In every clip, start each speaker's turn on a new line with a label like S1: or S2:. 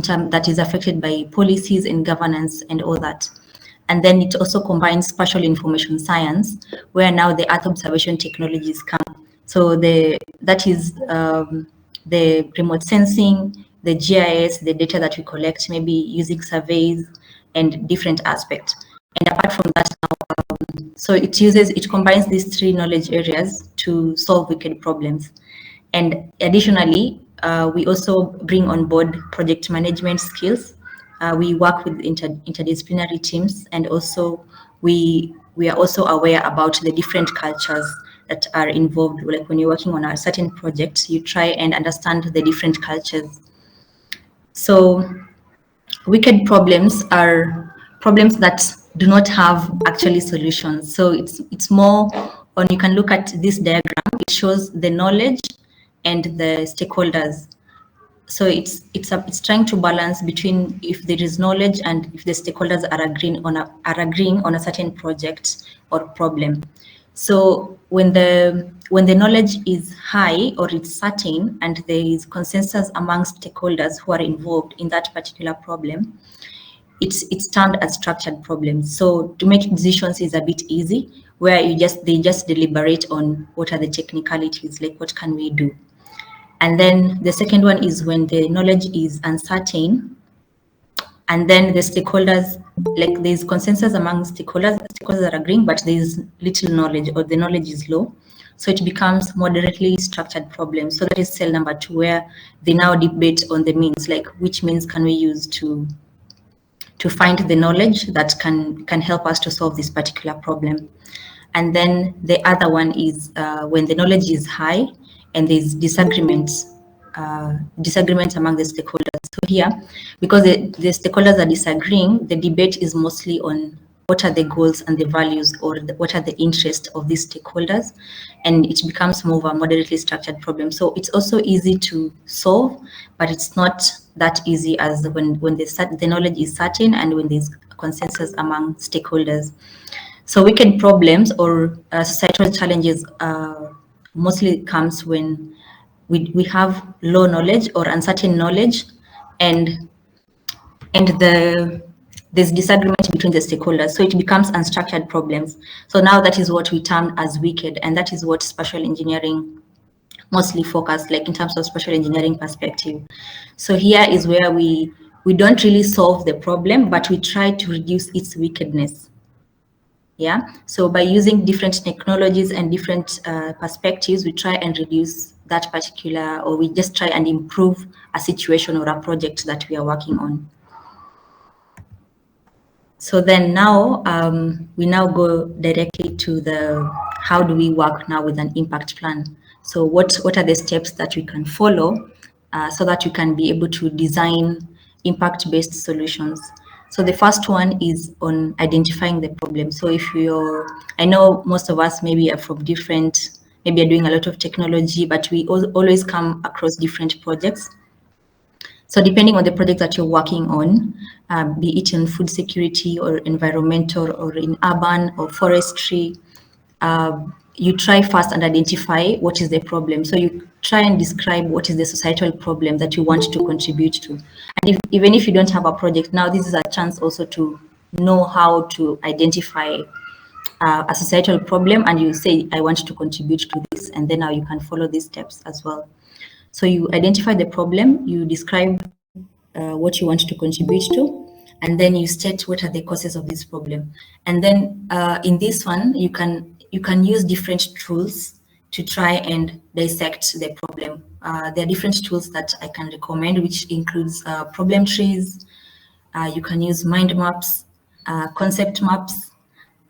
S1: that is affected by policies and governance and all that. And then it also combines spatial information science, where now the Earth observation technologies come. So that is the remote sensing, the GIS, the data that we collect, maybe using surveys and different aspects. And apart from that, so it combines these three knowledge areas to solve wicked problems. And additionally, we also bring on board project management skills. We work with interdisciplinary teams, and also we are also aware about the different cultures that are involved. Like when you're working on a certain project, you try and understand the different cultures. So wicked problems are problems that do not have actually solutions. So it's more on, you can look at this diagram, it shows the knowledge and the stakeholders. So it's trying to balance between if there is knowledge and if the stakeholders are agreeing on a certain project or problem. So when the knowledge is high or it's certain and there is consensus amongst stakeholders who are involved in that particular problem, it's termed as structured problems. So to make decisions is a bit easy, where they just deliberate on what are the technicalities, like what can we do. And then the second one is when the knowledge is uncertain, and then the stakeholders, like there's consensus among stakeholders are agreeing, but there's little knowledge or the knowledge is low. So it becomes moderately structured problems. So that is cell number 2, where they now debate on the means, like which means can we use to find the knowledge that can help us to solve this particular problem. And then the other one is when the knowledge is high and there's disagreements among the stakeholders. So here, because the stakeholders are disagreeing, the debate is mostly on what are the goals and the values, or what are the interests of these stakeholders, and it becomes more of a moderately structured problem. So it's also easy to solve, but it's not that easy as when the knowledge is certain and when there's consensus among stakeholders. So wicked problems or societal challenges mostly comes when we have low knowledge or uncertain knowledge, and there's disagreement between the stakeholders, so it becomes unstructured problems. So now that is what we term as wicked, and that is what spatial engineering mostly focus, like in terms of spatial engineering perspective. So here is where we don't really solve the problem, but we try to reduce its wickedness. Yeah, so by using different technologies and different perspectives, we try and reduce that particular, or we just try and improve a situation or a project that we are working on. So then now, we now go directly to the, how do we work now with an impact plan? So what are the steps that we can follow so that we can be able to design impact-based solutions? So the first one is on identifying the problem. So if I know most of us maybe are from different, maybe are doing a lot of technology, but we always come across different projects. So depending on the project that you're working on, be it in food security or environmental or in urban or forestry, you try first and identify what is the problem. So you try and describe what is the societal problem that you want to contribute to. And even if you don't have a project, now this is a chance also to know how to identify a societal problem, and you say, I want to contribute to this, and then now you can follow these steps as well. So you identify the problem, you describe what you want to contribute to, and then you state what are the causes of this problem. And then in this one, you can use different tools to try and dissect the problem. There are different tools that I can recommend, which includes problem trees. You can use mind maps, concept maps.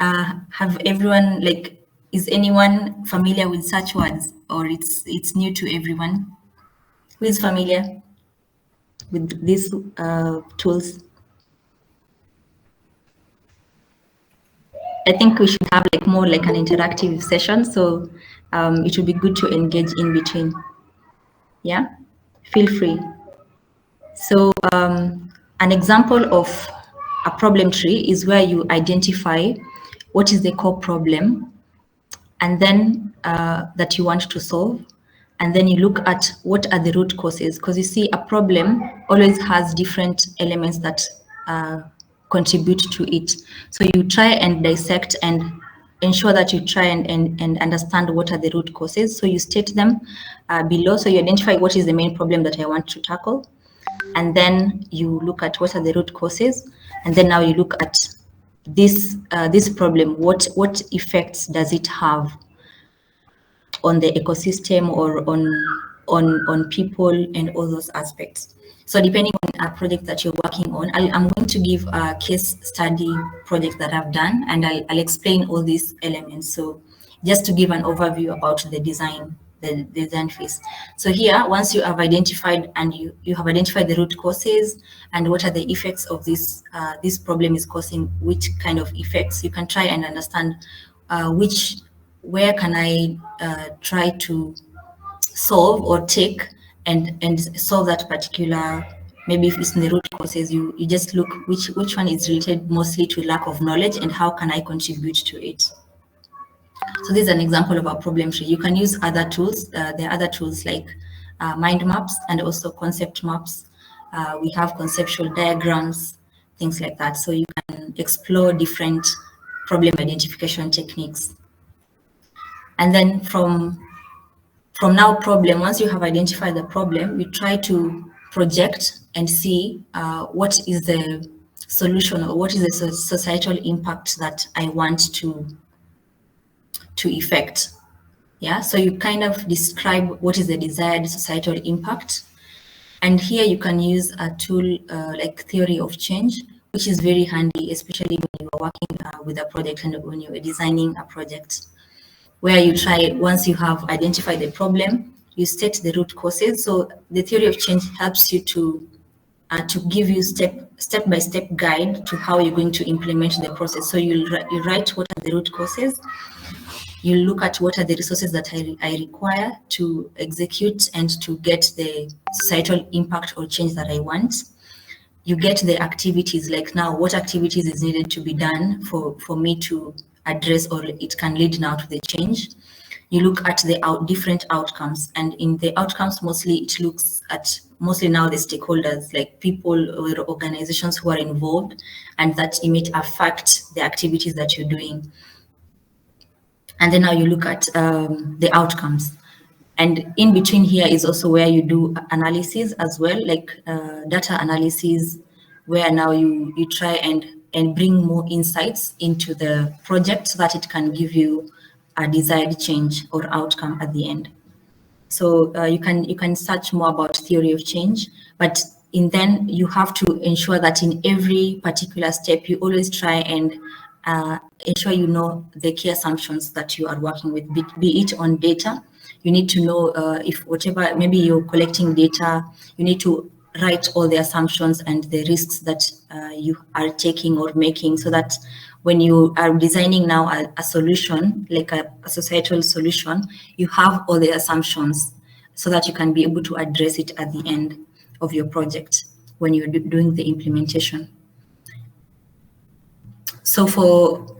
S1: Have everyone, like, is anyone familiar with such words, or it's new to everyone? Who is familiar with these tools? I think we should have more like an interactive session, so it would be good to engage in between. Yeah, feel free. So an example of a problem tree is where you identify what is the core problem, and then that you want to solve. and then you look at what are the root causes, because you see a problem always has different elements that contribute to it. So you try and dissect and ensure that you try and understand what are the root causes. So you state them below. So you identify what is the main problem that I want to tackle, and then you look at what are the root causes, and then now you look at this problem. What effects does it have on the ecosystem or on people and all those aspects. So depending on a project that you're working on, I'm going to give a case study project that I've done, and I'll explain all these elements. So just to give an overview about the design phase. So here, once you have identified and you have identified the root causes and what are the effects of this problem is causing which kind of effects, you can try and understand where can I try to solve or take and solve that particular, maybe if it's in the root causes, you just look which one is related mostly to lack of knowledge and how can I contribute to it. So this is an example of a problem tree. You can use other tools. There are other tools like mind maps and also concept maps. We have conceptual diagrams, things like that. So you can explore different problem identification techniques. And then from now problem, once you have identified the problem, you try to project and see what is the solution or what is the societal impact that I want to effect. Yeah, so you kind of describe what is the desired societal impact. And here you can use a tool like theory of change, which is very handy, especially when you are working with a project and when you are designing a project, where you try, once you have identified the problem, you state the root causes. So the theory of change helps you to give you step-by-step guide to how you're going to implement the process. So you write what are the root causes. You look at what are the resources that I require to execute and to get the societal impact or change that I want. You get the activities, like now what activities is needed to be done for me to address, or it can lead now to the change. You look at the different outcomes, and in the outcomes mostly it looks at mostly now the stakeholders, like people or organizations who are involved and that it may affect the activities that you're doing. And then now you look at the outcomes. And in between here is also where you do analysis as well, like data analysis, where now you try and bring more insights into the project so that it can give you a desired change or outcome at the end. So you can search more about theory of change, but then you have to ensure that in every particular step, you always try and ensure you know the key assumptions that you are working with, be it on data. You need to know if whatever, maybe you're collecting data, you need to write all the assumptions and the risks that you are taking or making, so that when you are designing now a solution, like a societal solution, you have all the assumptions so that you can be able to address it at the end of your project when you're doing the implementation. So for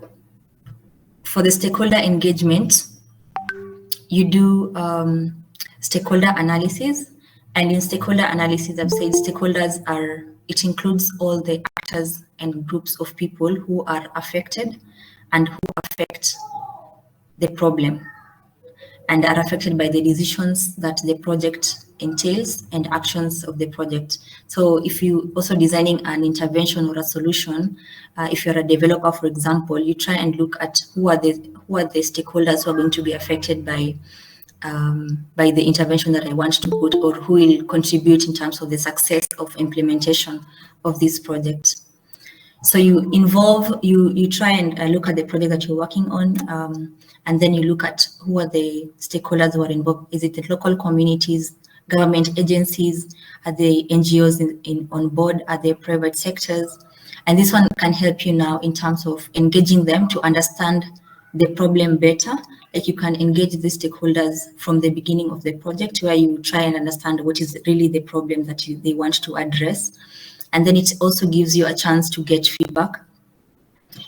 S1: the stakeholder engagement, you do stakeholder analysis. And in stakeholder analysis, I've said stakeholders it includes all the actors and groups of people who are affected and who affect the problem and are affected by the decisions that the project entails and actions of the project. So if you also designing an intervention or a solution, if you're a developer, for example, you try and look at who are the stakeholders who are going to be affected by the intervention that I want to put, or who will contribute in terms of the success of implementation of this project. So you try and look at the project that you're working on, and then you look at who are the stakeholders who are involved. Is it the local communities, government agencies, are the NGOs on board, are they private sectors? And this one can help you now in terms of engaging them to understand the problem better. Like you can engage the stakeholders from the beginning of the project, where you try and understand what is really the problem that they want to address. And then it also gives you a chance to get feedback.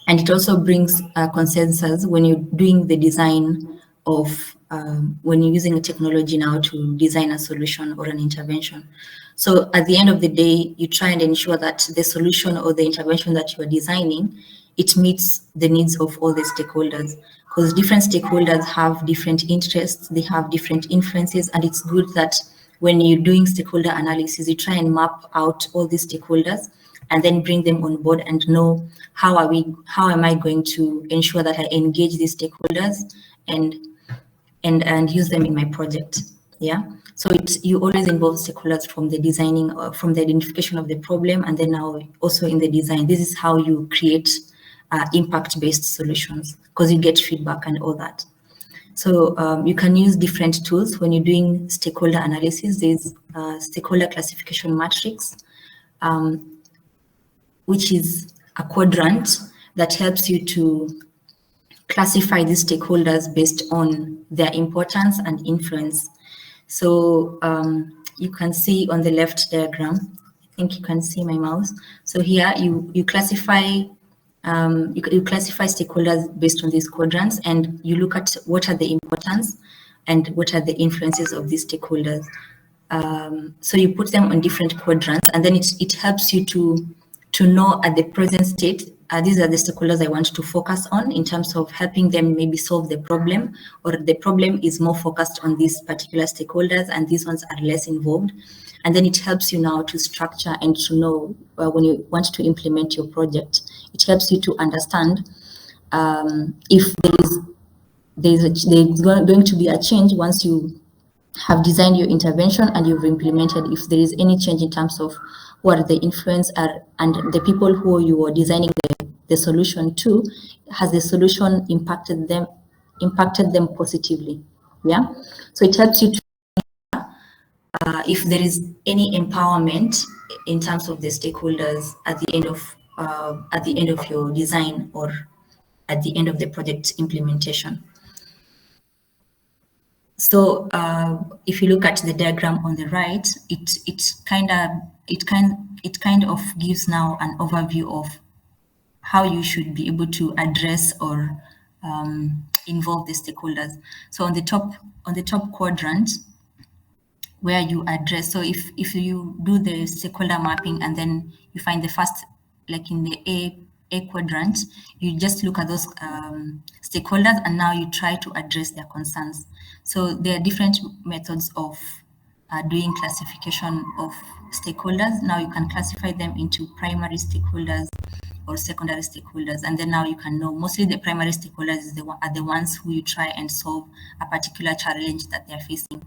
S1: And it also brings consensus when you're doing the design of when you're using a technology now to design a solution or an intervention. So at the end of the day, you try and ensure that the solution or the intervention that you are designing, it meets the needs of all the stakeholders, because different stakeholders have different interests, they have different influences, and it's good that when you're doing stakeholder analysis, you try and map out all these stakeholders and then bring them on board and know how am I going to ensure that I engage these stakeholders and use them in my project. Yeah. So you always involve stakeholders from the designing, from the identification of the problem, and then now also in the design. This is how you create impact-based solutions, because you get feedback and all that. So you can use different tools when you're doing stakeholder analysis. There's stakeholder classification matrix, which is a quadrant that helps you to classify these stakeholders based on their importance and influence. So you can see on the left diagram, I think you can see my mouse. So here you classify you classify stakeholders based on these quadrants, and you look at what are the importance and what are the influences of these stakeholders. So you put them on different quadrants, and then it helps you to know at the present state, these are the stakeholders I want to focus on in terms of helping them maybe solve the problem, or the problem is more focused on these particular stakeholders and these ones are less involved. And then it helps you now to structure and to know when you want to implement your project. It helps you to understand if there's going to be a change once you have designed your intervention and you've implemented. If there is any change in terms of what the influence are and the people who you are designing the solution to, has the solution impacted them positively? Yeah. So it helps you to if there is any empowerment in terms of the stakeholders at the end of your design or at the end of the project implementation. So if you look at the diagram on the right, it kind of gives now an overview of how you should be able to address or involve the stakeholders. So on the top quadrant, where you address. So if you do the stakeholder mapping and then you find the first, like in the A quadrant, you just look at those stakeholders and now you try to address their concerns. So there are different methods of doing classification of stakeholders. Now you can classify them into primary stakeholders or secondary stakeholders, and then now you can know mostly the primary stakeholders are the ones who you try and solve a particular challenge that they're facing.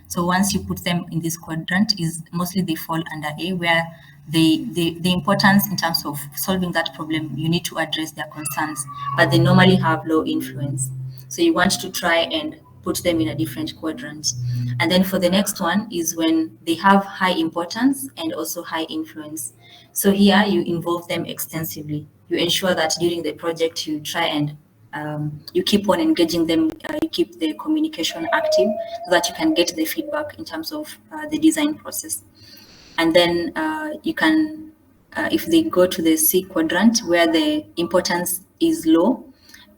S1: So once you put them in this quadrant, is mostly they fall under A, where the importance in terms of solving that problem, you need to address their concerns, but they normally have low influence. So you want to try and put them in a different quadrant. And then for the next one is when they have high importance and also high influence. So here you involve them extensively. You ensure that during the project you try and you keep on engaging them, you keep the communication active so that you can get the feedback in terms of the design process. And then you can, if they go to the C quadrant where the importance is low,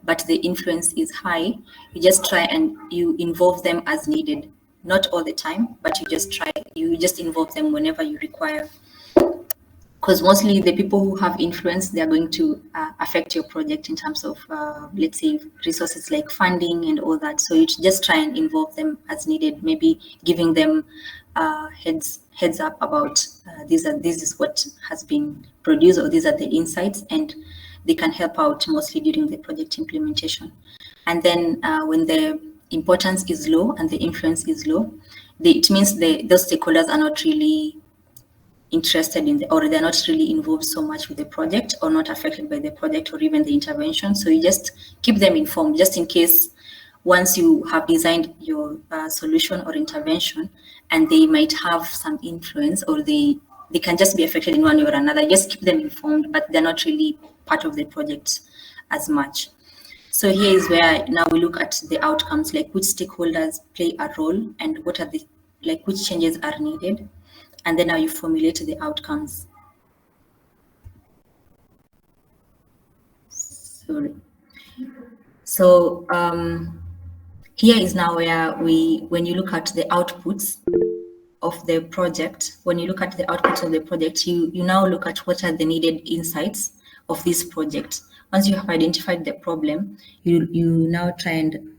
S1: but the influence is high, you just try and you involve them as needed. Not all the time, but you just involve them whenever you require. Because mostly the people who have influence, they're going to affect your project in terms of, let's say, resources like funding and all that. So you just try and involve them as needed, maybe giving them heads up about this is what has been produced, or these are the insights, and they can help out mostly during the project implementation. And then when the importance is low and the influence is low, it means those stakeholders are not really interested in or they're not really involved so much with the project, or not affected by the project or even the intervention. So you just keep them informed, just in case once you have designed your solution or intervention and they might have some influence, or they can just be affected in one way or another. Just keep them informed, but they're not really part of the project as much. So here is where now we look at the outcomes, like which stakeholders play a role and what are which changes are needed. And then now you formulate the outcomes. Sorry. So Here is now where when you look at the outputs of the project, you now look at what are the needed insights of this project. Once you have identified the problem, you now try and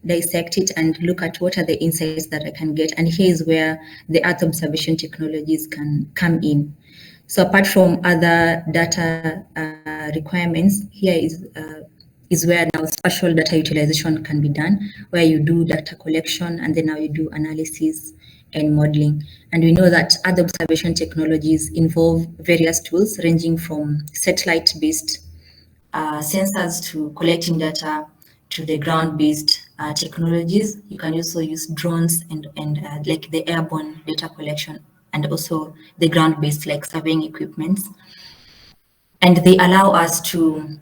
S1: dissect it and look at what are the insights that I can get. And here is where the Earth observation technologies can come in. So apart from other data requirements, here is where now spatial data utilization can be done, where you do data collection and then now you do analysis and modeling. And we know that other observation technologies involve various tools ranging from satellite-based sensors to collecting data to the ground-based technologies. You can also use drones and like the airborne data collection, and also the ground-based like surveying equipments. And they allow us to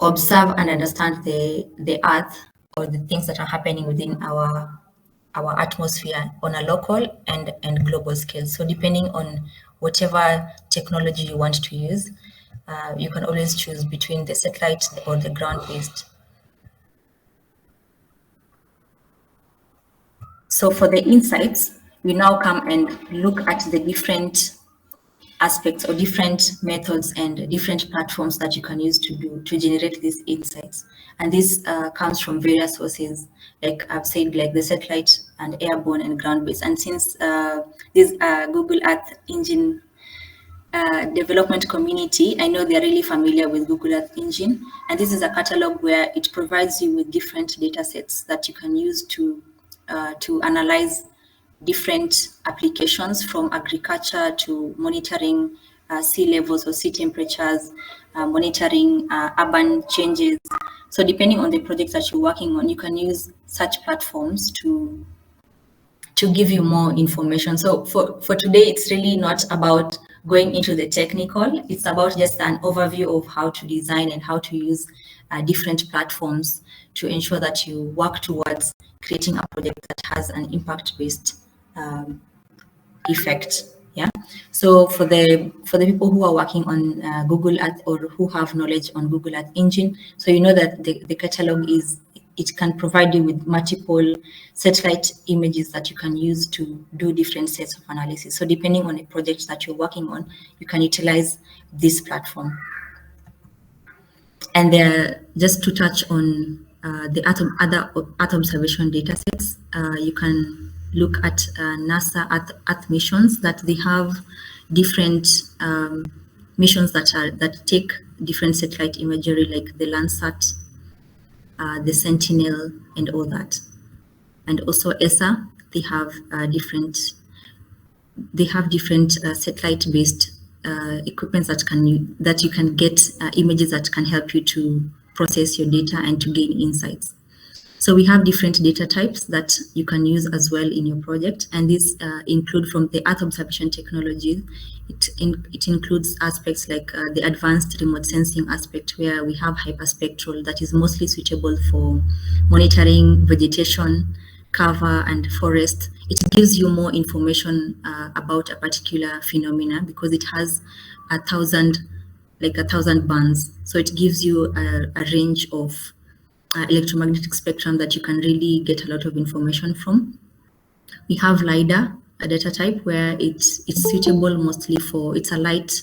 S1: observe and understand the Earth or the things that are happening within our atmosphere on a local and global scale. So depending on whatever technology you want to use, you can always choose between the satellite or the ground-based. So for the insights, we now come and look at the different aspects or different methods and different platforms that you can use to generate these insights. And this comes from various sources, like I've said, like the satellite and airborne and ground-based. And since this Google Earth Engine development community, I know they're really familiar with Google Earth Engine. And this is a catalog where it provides you with different data sets that you can use to analyze different applications, from agriculture to monitoring sea levels or sea temperatures, monitoring urban changes. So depending on the project that you're working on, you can use such platforms to give you more information. So for today, it's really not about going into the technical. It's about just an overview of how to design and how to use different platforms to ensure that you work towards creating a project that has an impact-based effect. Yeah. So for the people who are working on Google Earth or who have knowledge on Google Earth Engine, so you know that the catalog it can provide you with multiple satellite images that you can use to do different sets of analysis. So depending on the project that you're working on, you can utilize this platform. And just to touch on the other Earth observation data sets, you can look at NASA Earth missions, that they have different missions that take different satellite imagery, like the Landsat, the Sentinel, and all that. And also ESA, they have different satellite-based equipment that you can get images that can help you to process your data and to gain insights. So we have different data types that you can use as well in your project, and these include from the Earth observation technology. It includes aspects like the advanced remote sensing aspect, where we have hyperspectral that is mostly suitable for monitoring vegetation, cover, and forest. It gives you more information about a particular phenomena because it has 1,000 bands. So it gives you a range of electromagnetic spectrum that you can really get a lot of information from. We have LiDAR, a data type where it's suitable mostly it's a light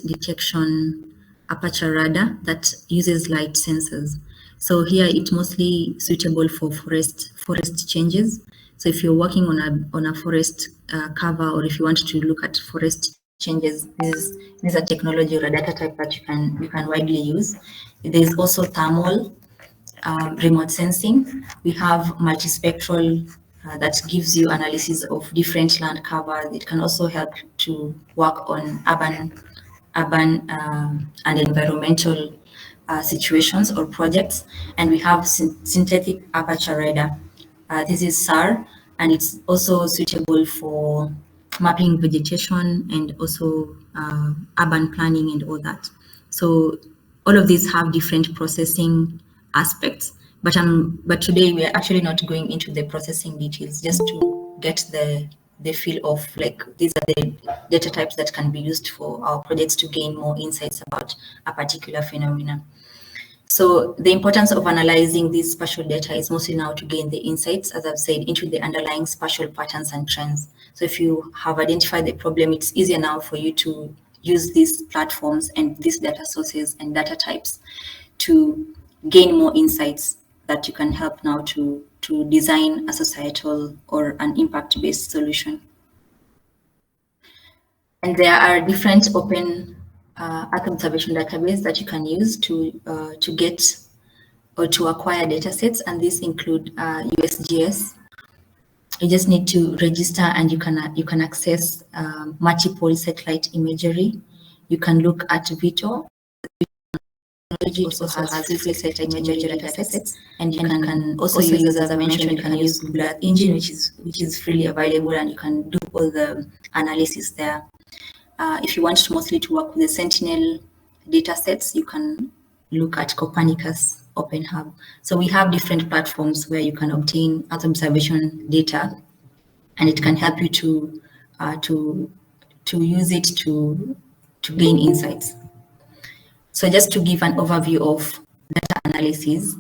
S1: detection aperture radar that uses light sensors. So here it's mostly suitable for forest changes. So if you're working on a forest cover, or if you want to look at forest changes, this is a technology or a data type that you can widely use. There's also thermal remote sensing. We have multispectral that gives you analysis of different land cover. It can also help to work on urban and environmental situations or projects. And we have synthetic aperture radar. This is SAR, and it's also suitable for mapping vegetation and also urban planning and all that. So all of these have different processing aspects, but today we are actually not going into the processing details, just to get the feel of like these are the data types that can be used for our projects to gain more insights about a particular phenomena. So the importance of analyzing this spatial data is mostly now to gain the insights, as I've said, into the underlying spatial patterns and trends. So if you have identified the problem, it's easier now for you to use these platforms and these data sources and data types to gain more insights that you can help now to design a societal or an impact-based solution. And there are different open Earth observation database that you can use to get or to acquire data sets, and these include USGS. You just need to register, and you can access multiple satellite imagery. You can look at VITO. Technology also has free satellite imagery data sets, and you can also use, as I mentioned, you can use Google Earth Engine, which is freely available, and you can do all the analysis there. If you want mostly to work with the Sentinel data sets, you can look at Copernicus Open Hub. So we have different platforms where you can obtain Earth observation data, and it can help you to use it to gain insights. So just to give an overview of data analysis,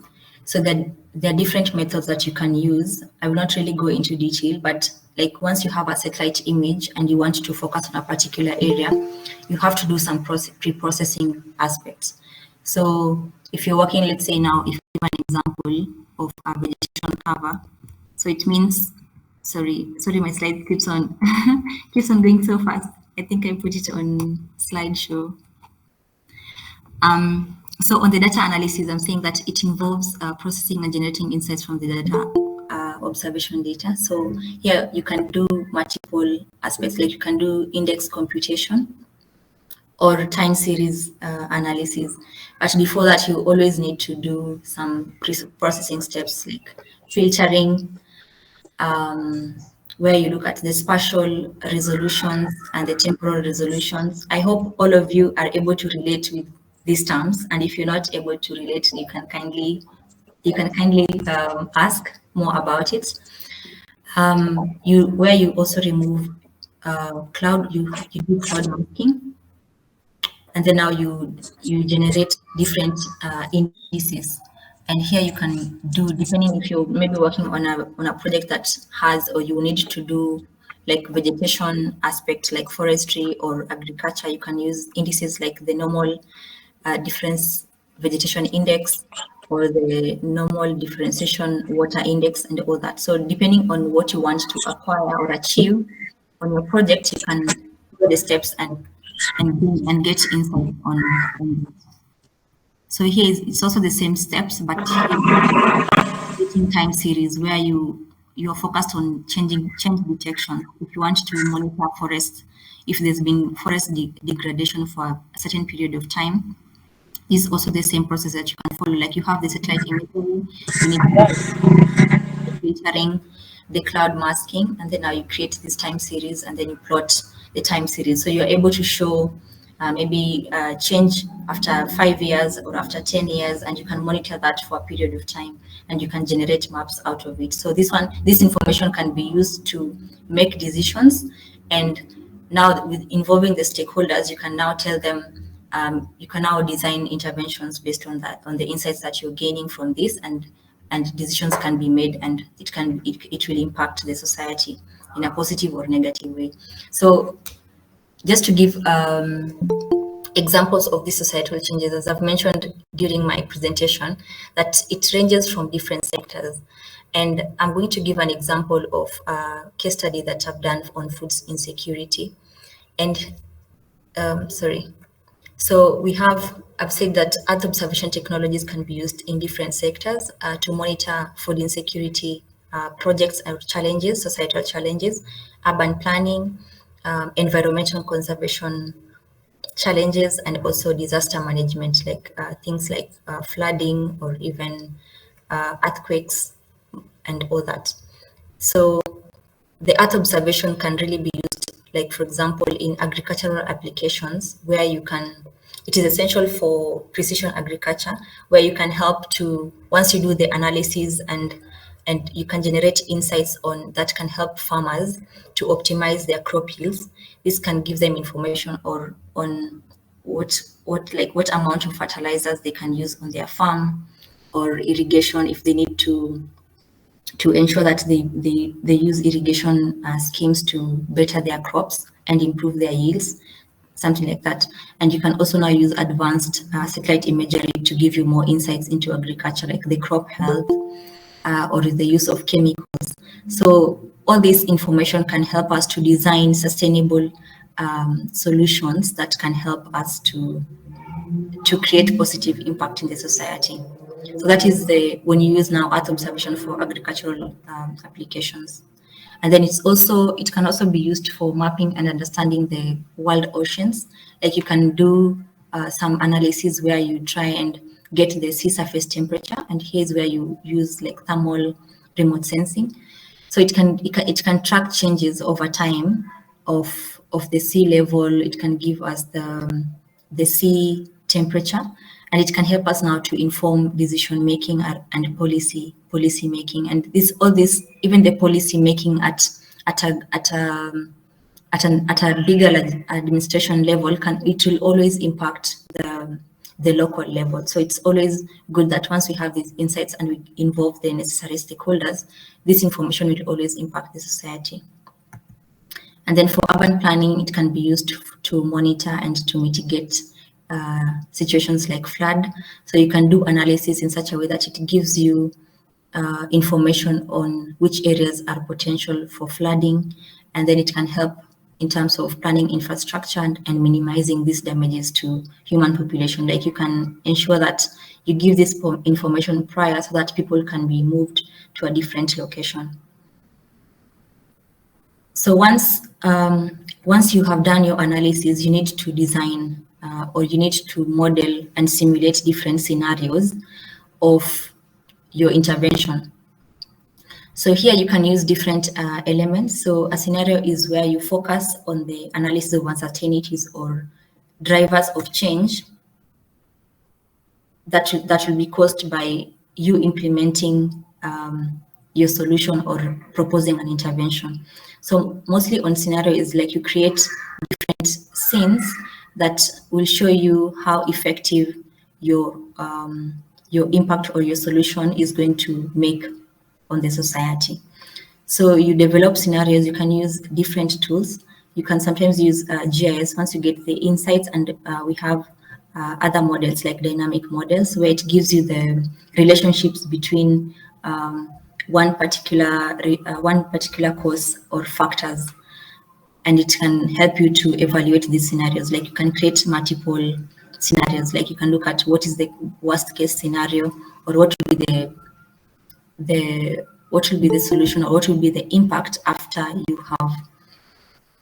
S1: so that there are different methods that you can use. I will not really go into detail, but like once you have a satellite image and you want to focus on a particular area, you have to do some pre-processing aspects. So if you're working, let's say now, if you give an example of a vegetation cover, so it means, sorry, my slide keeps on going so fast. I think I put it on slideshow. So on the data analysis, I'm saying that it involves processing and generating insights from the data, observation data. So here you can do multiple aspects, like you can do index computation or time series analysis. But before that, you always need to do some processing steps like filtering, where you look at the spatial resolutions and the temporal resolutions. I hope all of you are able to relate with these terms, and if you're not able to relate, you can kindly ask more about it. Where you also remove cloud, you do cloud masking, and then now you generate different indices. And here you can do, depending if you're maybe working on a project that has, or you need to do like vegetation aspect, like forestry or agriculture, you can use indices like the normal difference vegetation index or the normal differentiation water index and all that. So depending on what you want to acquire or achieve on your project, you can do the steps and get insight on that. So here it's also the same steps, but getting time series where you're focused on change detection. If you want to monitor forest, if there's been forest degradation for a certain period of time, is also the same process that you can follow. Like you have the satellite imagery, you need the filtering, the cloud masking, and then now you create this time series, and then you plot the time series. So you're able to show maybe change after 5 years or after 10 years, and you can monitor that for a period of time, and you can generate maps out of it. So this information can be used to make decisions, and now with involving the stakeholders, you can now tell them, you can now design interventions based on that, on the insights that you're gaining from this, and decisions can be made, and it will impact the society in a positive or negative way. So just to give examples of these societal changes, as I've mentioned during my presentation, that it ranges from different sectors. And I'm going to give an example of a case study that I've done on food insecurity. And so I've said that Earth observation technologies can be used in different sectors to monitor food insecurity projects and challenges, societal challenges, urban planning, environmental conservation challenges, and also disaster management, like things like flooding or even earthquakes and all that. So the Earth observation can really be used, like for example, in agricultural applications, where it is essential for precision agriculture, where you can help to, once you do the analysis and you can generate insights on that can help farmers to optimize their crop yields. This can give them information on what amount of fertilizers they can use on their farm, or irrigation if they need to ensure that they use irrigation schemes to better their crops and improve their yields, something like that. And you can also now use advanced satellite imagery to give you more insights into agriculture, like the crop health or the use of chemicals. So all this information can help us to design sustainable solutions that can help us to create positive impact in the society. So that is when you use now Earth observation for agricultural applications. And then it can also be used for mapping and understanding the world oceans. Like you can do some analysis where you try and get the sea surface temperature, and here's where you use like thermal remote sensing. So it can track changes over time of the sea level. It can give us the sea temperature, and it can help us now to inform decision making and policy making. And all this, even the policy making at a bigger administration level, it will always impact the local level. So it's always good that once we have these insights and we involve the necessary stakeholders, this information will always impact the society. And then for urban planning, it can be used to monitor and to mitigate situations like flood. So you can do analysis in such a way that it gives you information on which areas are potential for flooding, and then it can help in terms of planning infrastructure and minimizing these damages to human population. Like you can ensure that you give this information prior so that people can be moved to a different location. So once you have done your analysis, you need to design or you need to model and simulate different scenarios of your intervention. So here you can use different elements. So a scenario is where you focus on the analysis of uncertainties or drivers of change that will be caused by you implementing your solution or proposing an intervention. So mostly on scenario is like you create different scenes that will show you how effective your impact or your solution is going to make on the society. So you develop scenarios. You can use different tools. You can sometimes use GIS once you get the insights, and we have other models like dynamic models where it gives you the relationships between one particular cause or factors, and it can help you to evaluate these scenarios. Like you can create multiple scenarios. Like you can look at what is the worst case scenario, or what will be the solution, or what will be the impact after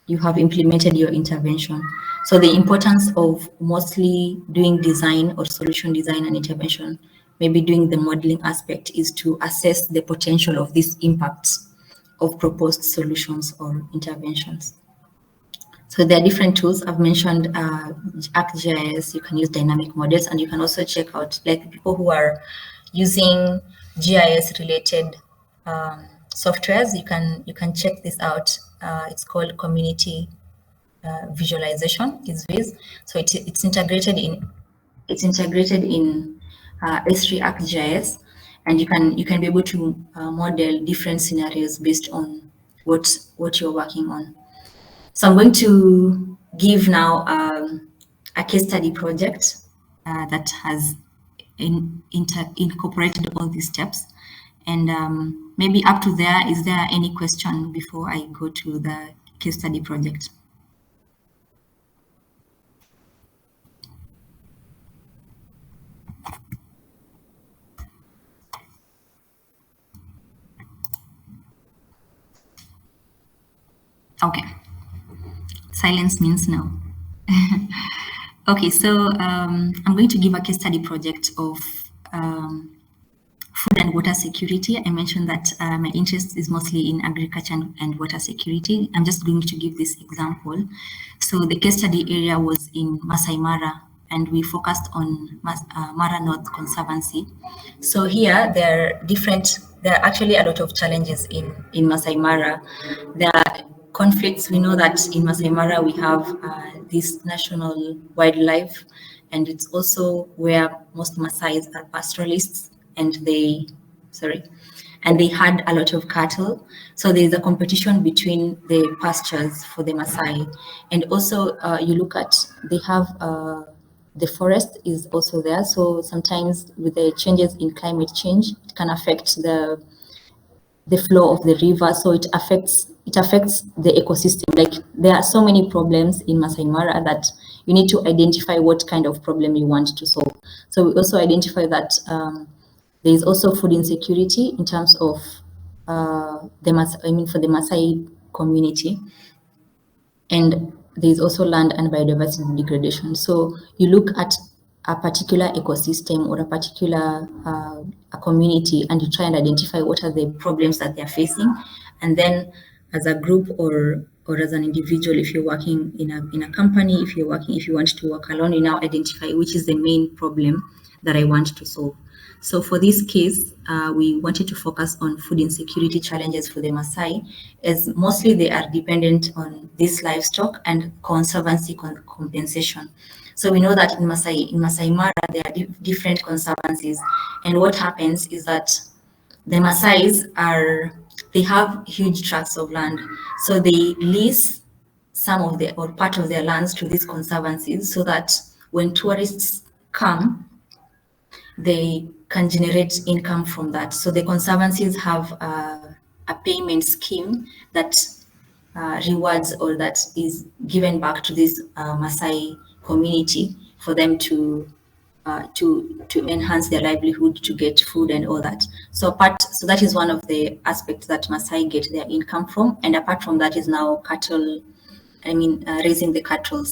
S1: you have implemented your intervention. So the importance of mostly doing design or solution design and intervention, maybe doing the modeling aspect, is to assess the potential of these impacts of proposed solutions or interventions. So there are different tools. I've mentioned ArcGIS. You can use dynamic models, and you can also check out like people who are using GIS related softwares. You can check this out. It's called Community Visualization, is Viz. So it's integrated in S3 ArcGIS, and you can be able to model different scenarios based on what you're working on. So I'm going to give now a case study project that has incorporated all these steps. And maybe up to there, is there any question before I go to the case study project? Okay. Silence means no. Okay, so I'm going to give a case study project of food and water security. I mentioned that my interest is mostly in agriculture and water security. I'm just going to give this example. So the case study area was in Masai Mara, and we focused on Mara North Conservancy. So here there are actually a lot of challenges in Masai Mara. There are conflicts, we know that in Masai Mara we have this national wildlife, and it's also where most Maasais are pastoralists, and they had a lot of cattle. So there's a competition between the pastures for the Maasai. And also you look at, they have the forest is also there. So sometimes with the changes in climate change, it can affect the flow of the river, so it affects the ecosystem. Like, there are so many problems in Masai Mara that you need to identify what kind of problem you want to solve. So we also identify that there is also food insecurity in terms of for the Masai community, and there is also land and biodiversity degradation. So you look at a particular ecosystem or a particular a community, and you try and identify what are the problems that they're facing, and then as a group or as an individual, if you're working in a company, if you want to work alone, you now identify which is the main problem that I want to solve. So for this case, we wanted to focus on food insecurity challenges for the Maasai, as mostly they are dependent on this livestock and conservancy compensation. So we know that in Masai Mara, there are different conservancies, and what happens is that the Maasais they have huge tracts of land, so they lease some of their or part of their lands to these conservancies, so that when tourists come, they can generate income from that. So the conservancies have a payment scheme that rewards or that is given back to this Maasai community for them to enhance their livelihood, to get food and all that. So that is one of the aspects that Maasai get their income from. And apart from that is now cattle, raising the cattle.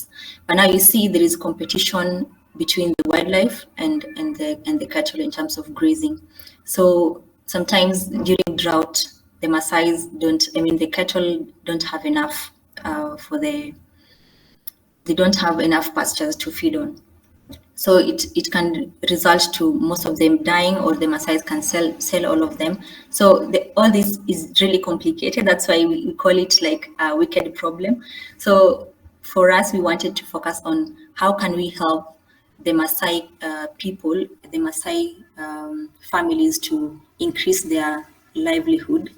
S1: But now you see there is competition between the wildlife and the cattle in terms of grazing. So sometimes during drought, the Maasais the cattle don't have enough they don't have enough pastures to feed on. So it can result to most of them dying, or the Maasais can sell all of them. So all this is really complicated. That's why we call it like a wicked problem. So for us, we wanted to focus on how can we help the Maasai people, the Maasai families, to increase their livelihood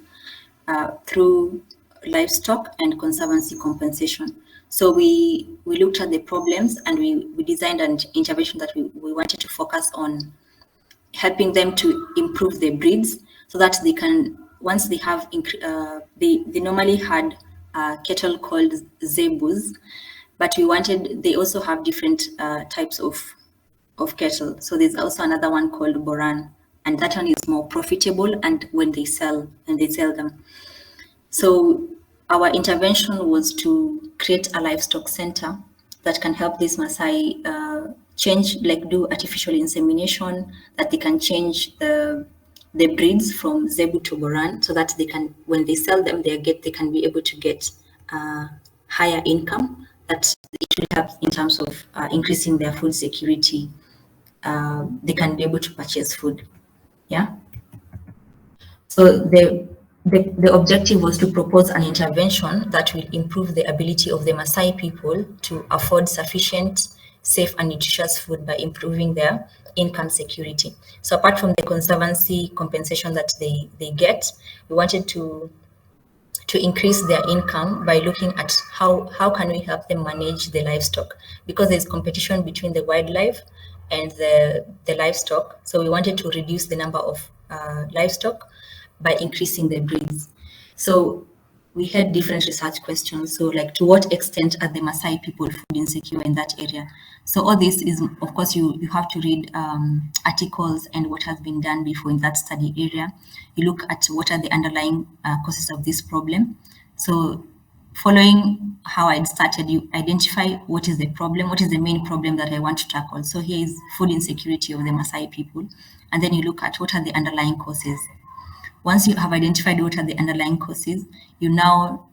S1: through livestock and conservancy compensation. So we looked at the problems, and we designed an intervention that we wanted to focus on helping them to improve their breeds, so that they can, once they have, they normally had cattle called zebus, but they also have different types of cattle. So there's also another one called Boran, and that one is more profitable, and when they sell them. So our intervention was to create a livestock center that can help these Maasai do artificial insemination, that they can change the breeds from Zebu to Boran, so that they can, when they sell them, they can be able to get higher income, that it will help in terms of increasing their food security. They can be able to purchase food. Yeah. So the objective was to propose an intervention that will improve the ability of the Maasai people to afford sufficient, safe and nutritious food by improving their income security. So apart from the conservancy compensation that they get, we wanted to increase their income by looking at how can we help them manage the livestock, because there's competition between the wildlife and the livestock. So we wanted to reduce the number of livestock by increasing the breeds. So we had different research questions. So like, to what extent are the Maasai people food insecure in that area? So all this is, of course, you have to read articles and what has been done before in that study area. You look at what are the underlying causes of this problem. So following how I started, you identify what is the problem, what is the main problem that I want to tackle. So here is food insecurity of the Maasai people. And then you look at what are the underlying causes. Once you have identified what are the underlying causes, you now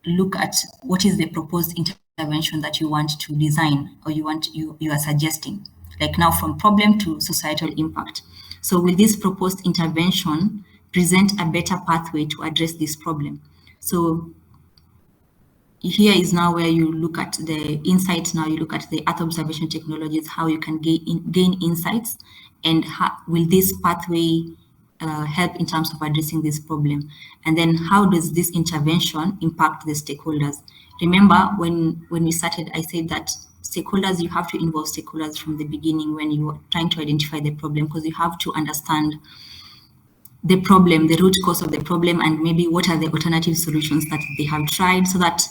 S1: look at what is the proposed intervention that you want to design, or you are suggesting, like now from problem to societal impact. So will this proposed intervention present a better pathway to address this problem? So here is now where you look at the insights. Now you look at the Earth observation technologies, how you can gain insights, and how will this pathway help in terms of addressing this problem? And then how does this intervention impact the stakeholders? Remember, when we started, I said that stakeholders, you have to involve stakeholders from the beginning when you are trying to identify the problem, because you have to understand the problem, the root cause of the problem, and maybe what are the alternative solutions that they have tried, so that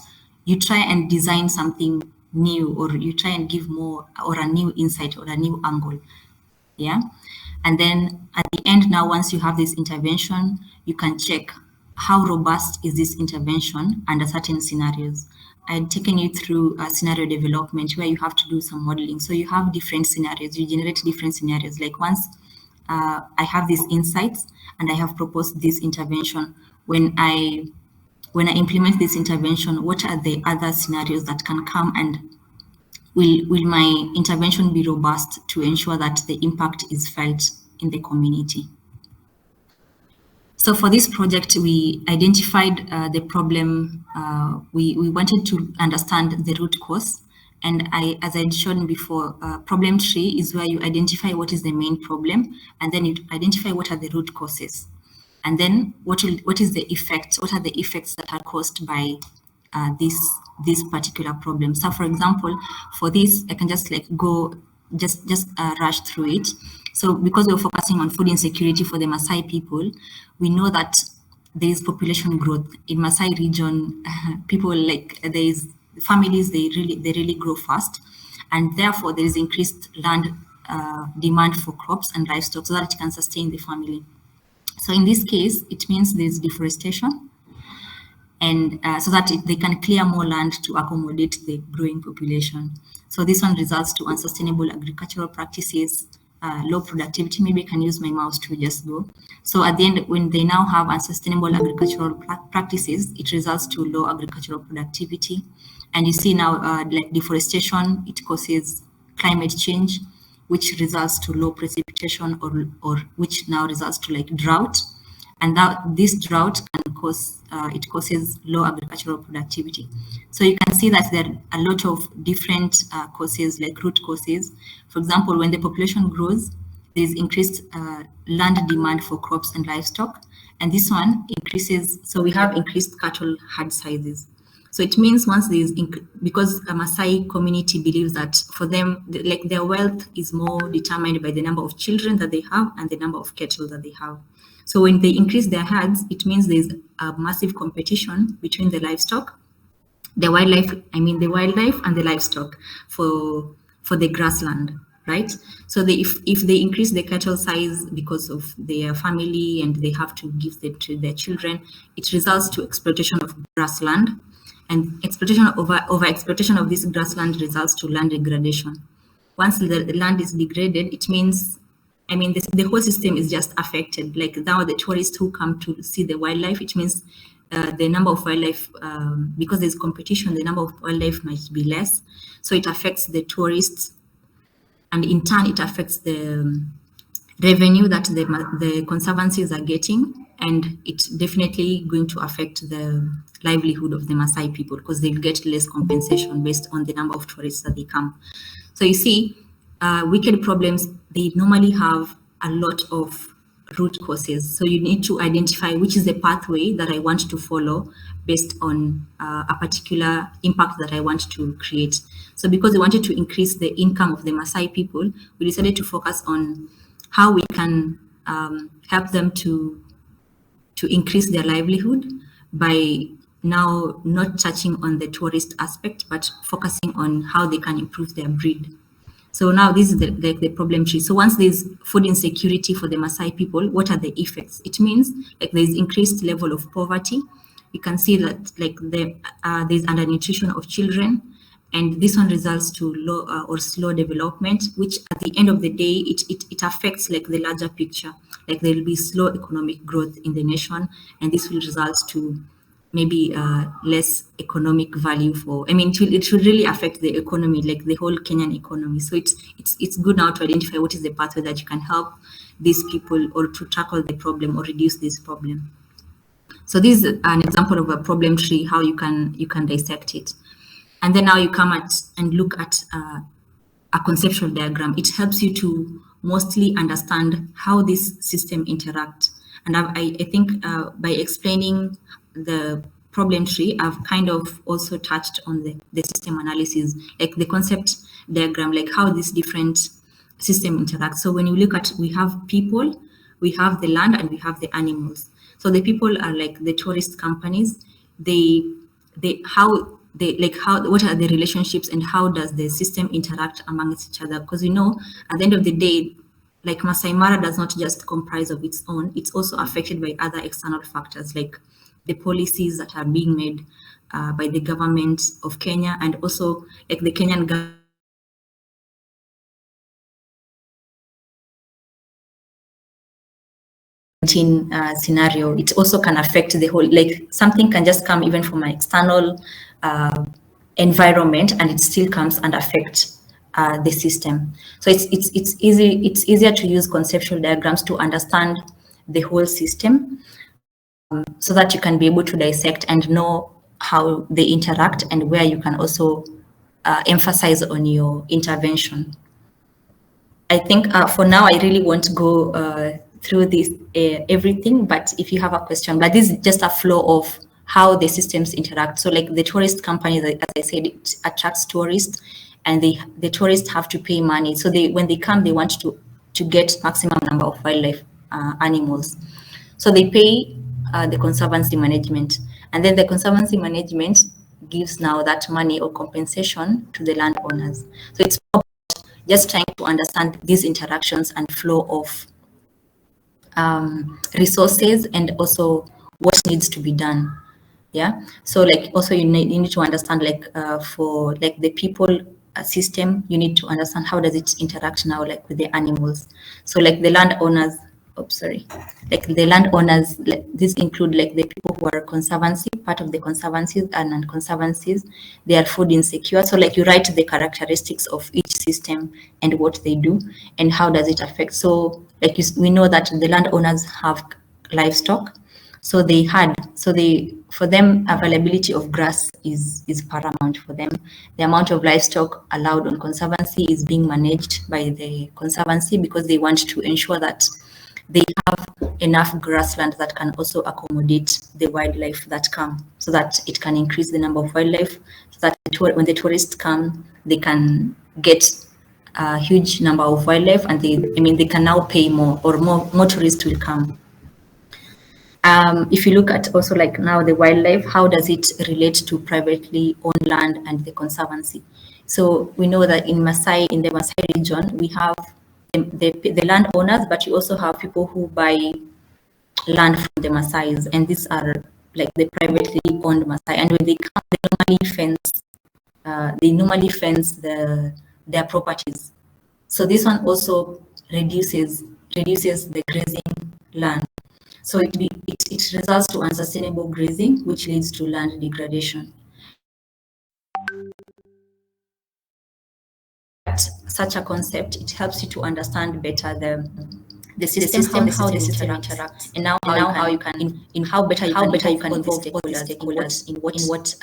S1: you try and design something new, or you try and give more or a new insight or a new angle. Yeah. And then at the end, now, once you have this intervention, you can check how robust is this intervention under certain scenarios. I had taken you through a scenario development where you have to do some modeling. So you have different scenarios, you generate different scenarios. Like once I have these insights and I have proposed this intervention, when I implement this intervention, what are the other scenarios that can come, and will my intervention be robust to ensure that the impact is felt in the community? So for this project, we identified the problem. We wanted to understand the root cause. And as I showed before, problem tree is where you identify what is the main problem, and then you identify what are the root causes. And then what is the effect? What are the effects that are caused by this particular problem? So for example, for this, I can just like go, just rush through it. So because we're focusing on food insecurity for the Maasai people, we know that there is population growth in Maasai region. People, like, there is families, they really grow fast, and therefore there is increased land demand for crops and livestock so that it can sustain the family. So in this case, it means there's deforestation, and so that they can clear more land to accommodate the growing population. So this one results to unsustainable agricultural practices, low productivity. Maybe I can use my mouse to just go. So at the end, when they now have unsustainable agricultural practices, it results to low agricultural productivity. And you see now, like deforestation, it causes climate change, which results to low precipitation, or which now results to like drought. And that this drought can cause, it causes low agricultural productivity. So you can see that there are a lot of different causes, like root causes. For example, when the population grows, there is increased land demand for crops and livestock. And this one increases, so we have increased cattle herd sizes. So it means once there is, because a Maasai community believes that for them, like their wealth is more determined by the number of children that they have and the number of cattle that they have. So when they increase their herds, it means there's a massive competition between the livestock, the wildlife and the livestock for the grassland, right? So if they increase the cattle size because of their family and they have to give them to their children, it results to exploitation of grassland. And over exploitation of this grassland results to land degradation. Once the land is degraded, it means, the whole system is just affected. Like now the tourists who come to see the wildlife, it means the number of wildlife, because there's competition, the number of wildlife might be less. So it affects the tourists, and in turn it affects the revenue that the conservancies are getting, and it's definitely going to affect the livelihood of the Maasai people, because they'll get less compensation based on the number of tourists that they come. So you see, wicked problems, they normally have a lot of root causes. So you need to identify which is the pathway that I want to follow based on a particular impact that I want to create. So because we wanted to increase the income of the Maasai people, we decided to focus on how we can help them to increase their livelihood by now not touching on the tourist aspect, but focusing on how they can improve their breed. So now this is the problem tree. So once there's food insecurity for the Maasai people, what are the effects? It means like there's increased level of poverty. You can see that like there's undernutrition of children, and this one results to low or slow development, which at the end of the day, it affects like the larger picture. Like there will be slow economic growth in the nation, and this will result to maybe less economic value for, it will really affect the economy, like the whole Kenyan economy. So it's good now to identify what is the pathway that you can help these people or to tackle the problem or reduce this problem. So this is an example of a problem tree, how you can dissect it. And then now you come at and look at a conceptual diagram. It helps you to mostly understand how this system interact. And I think by explaining the problem tree, I've kind of also touched on the system analysis, like the concept diagram, like how these different system interact. So when you look at, we have people, we have the land, and we have the animals. So the people are like the tourist companies. What are the relationships and how does the system interact amongst each other? Because at the end of the day, like Masai Mara does not just comprise of its own, it's also affected by other external factors like the policies that are being made by the government of Kenya, and also like the Kenyan government scenario. It also can affect the whole, like something can just come even from an external environment, and it still comes and affects the system. So it's easier to use conceptual diagrams to understand the whole system, so that you can be able to dissect and know how they interact, and where you can also emphasize on your intervention. I think for now, I really won't go through this everything, but if you have a question, but this is just a flow of how the systems interact. So like the tourist company, as I said, it attracts tourists, and the tourists have to pay money. So when they come, they want to get maximum number of wildlife animals. So they pay the conservancy management, and then the conservancy management gives now that money or compensation to the landowners. So it's just trying to understand these interactions and flow of resources, and also what needs to be done. Yeah. So like also you need to understand, like for like the people system, you need to understand how does it interact now, like with the animals. So like the landowners, like the landowners, like these include like the people who are conservancy, part of the conservancies and non-conservancies. They are food insecure. So like you write the characteristics of each system and what they do and how does it affect. So like we know that the landowners have livestock. So for them, availability of grass is paramount for them. The amount of livestock allowed on conservancy is being managed by the conservancy, because they want to ensure that they have enough grassland that can also accommodate the wildlife that come, so that it can increase the number of wildlife, so that when the tourists come, they can get a huge number of wildlife, and they can now pay more, or more tourists will come. If you look at also like now the wildlife, how does it relate to privately owned land and the conservancy? So we know that in the Maasai region, we have the landowners, but you also have people who buy land from the Maasais, and these are like the privately owned Maasai. And when they come, they normally fence their properties. So this one also reduces the grazing land. So it results to unsustainable grazing, which leads to land degradation. Such a concept, it helps you to understand better the system, how the system interacts, and now how you can involve all the stakeholders in what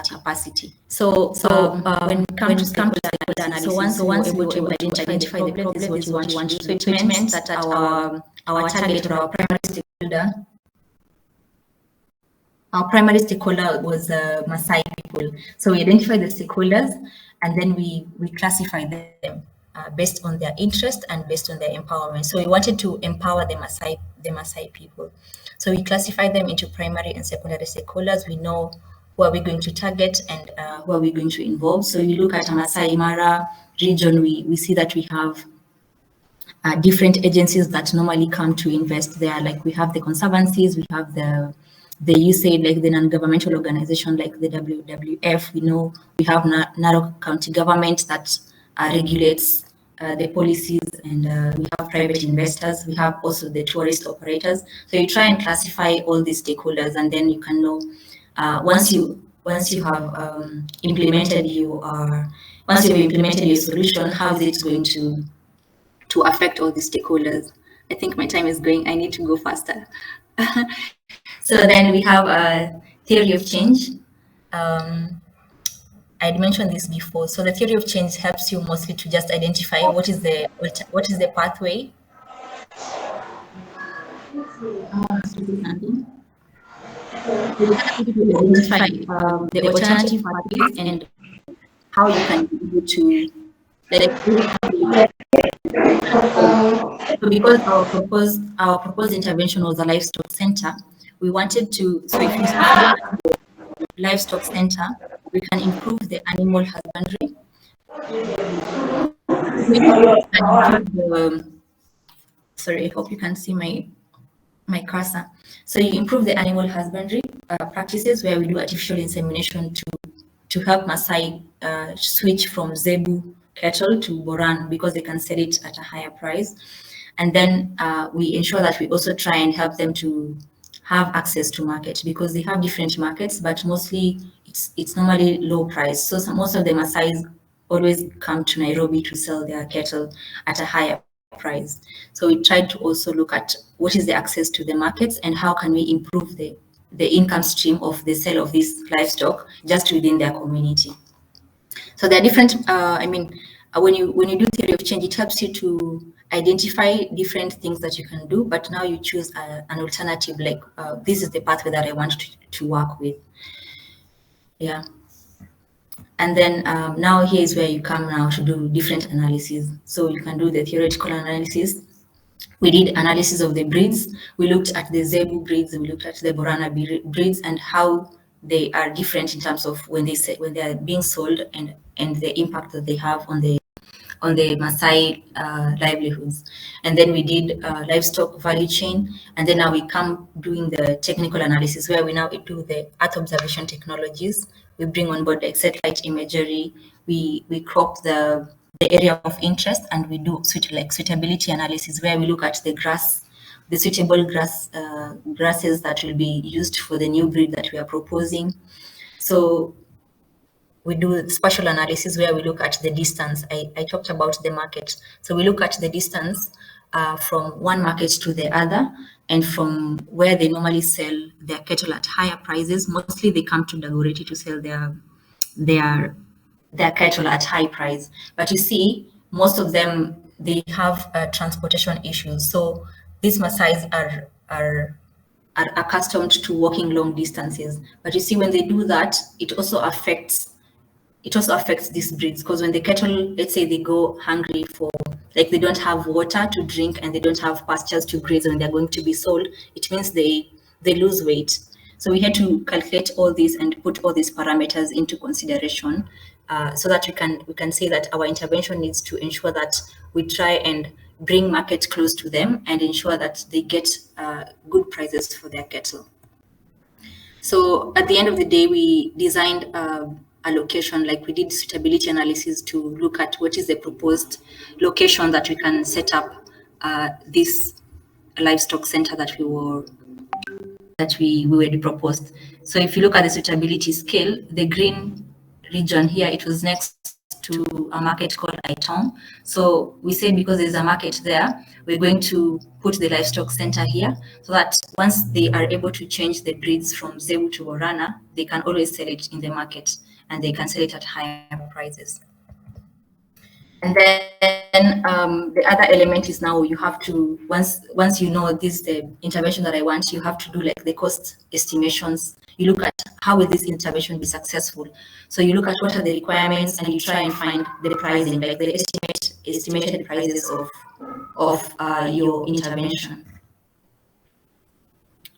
S1: capacity. So when it comes to stakeholder analysis, once you were able to identify the problem, this is what you want to do. So it meant that our target, or our primary stakeholder was Maasai people. So we identified the stakeholders, and then we classify them based on their interest and based on their empowerment. So we wanted to empower the Maasai people. So we classified them into primary and secondary stakeholders. We know who are we going to target and who are we going to involve. So you look at Masai Mara region, we see that we have different agencies that normally come to invest there. Like we have the conservancies, we have the USAID, like the non-governmental organization like the WWF. We know we have Narok County government that regulates the policies, and we have private investors. We have also the tourist operators. So you try and classify all these stakeholders, and then you can know once you have implemented your solution, how is it going to affect all the stakeholders. I think my time is going. I need to go faster. So then we have a theory of change. I'd mentioned this before. So the theory of change helps you mostly to just identify what is the pathway. Identify the alternative pathways and how you can be able to so because our proposed intervention was a livestock center, we wanted to, so if you look at the livestock center, we can improve the animal husbandry. Sorry, I hope you can see my cursor. So you improve the animal husbandry practices where we do artificial insemination to help Maasai switch from Zebu cattle to Boran because they can sell it at a higher price. And then we ensure that we also try and help them to have access to market because they have different markets, but mostly it's normally low price. So most of the Maasai always come to Nairobi to sell their cattle at a higher price. So we tried to also look at what is the access to the markets and how can we improve the income stream of the sale of this livestock just within their community. So there are different, when you do theory of change, it helps you to identify different things that you can do, but now you choose an alternative, like this is the pathway that I want to work with. Yeah. And then now here's where you come now to do different analysis. So you can do the theoretical analysis. We did analysis of the breeds. We looked at the Zebu breeds, we looked at the Borana breeds and how they are different in terms of when they are being sold and the impact that they have on the Maasai livelihoods. And then we did livestock value chain. And then now we come doing the technical analysis where we now do the Earth observation technologies. We bring on board the satellite imagery. We crop the area of interest and we do suitability analysis where we look at the grass, the suitable grasses that will be used for the new breed that we are proposing. So we do spatial analysis where we look at the distance. I talked about the market. So we look at the distance from one market to the other and from where they normally sell their cattle at higher prices. Mostly they come to Dagoretti to sell their cattle at high price. But you see, most of them, they have transportation issues. So these Maasais are accustomed to walking long distances. But you see, when they do that, it also affects these breeds because when the cattle, let's say they go hungry for, like they don't have water to drink and they don't have pastures to graze when they're going to be sold, it means they lose weight. So we had to calculate all this and put all these parameters into consideration so that we can say that our intervention needs to ensure that we try and bring market close to them and ensure that they get good prices for their cattle. So at the end of the day, we designed a location, like we did suitability analysis to look at what is the proposed location that we can set up this livestock center that we were proposed. So if you look at the suitability scale, the green region here, it was next to a market called Aitong. So we say because there's a market there, we're going to put the livestock center here so that once they are able to change the breeds from Zebu to Borana, they can always sell it in the market and they can sell it at higher prices. And then the other element is now you have to, once you know this is the intervention that I want, you have to do like the cost estimations. You look at how will this intervention be successful. So you look at what are the requirements and you try and find the pricing, like the estimated prices of your intervention.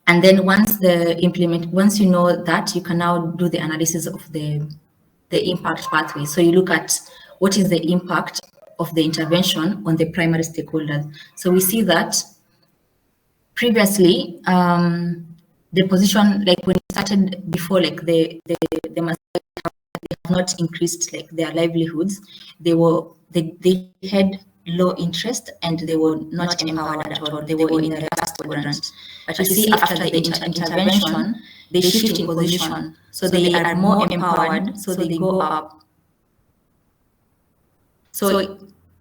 S1: And then once you know that, you can now do the analysis of the impact pathway. So you look at what is the impact of the intervention on the primary stakeholders. So we see that previously, the position, like when it started before, like they have not increased like their livelihoods. They had low interest and they were not empowered at all. They were in the last quadrant. But you see, after the intervention, they shift in position. So they are more empowered, so they go up. So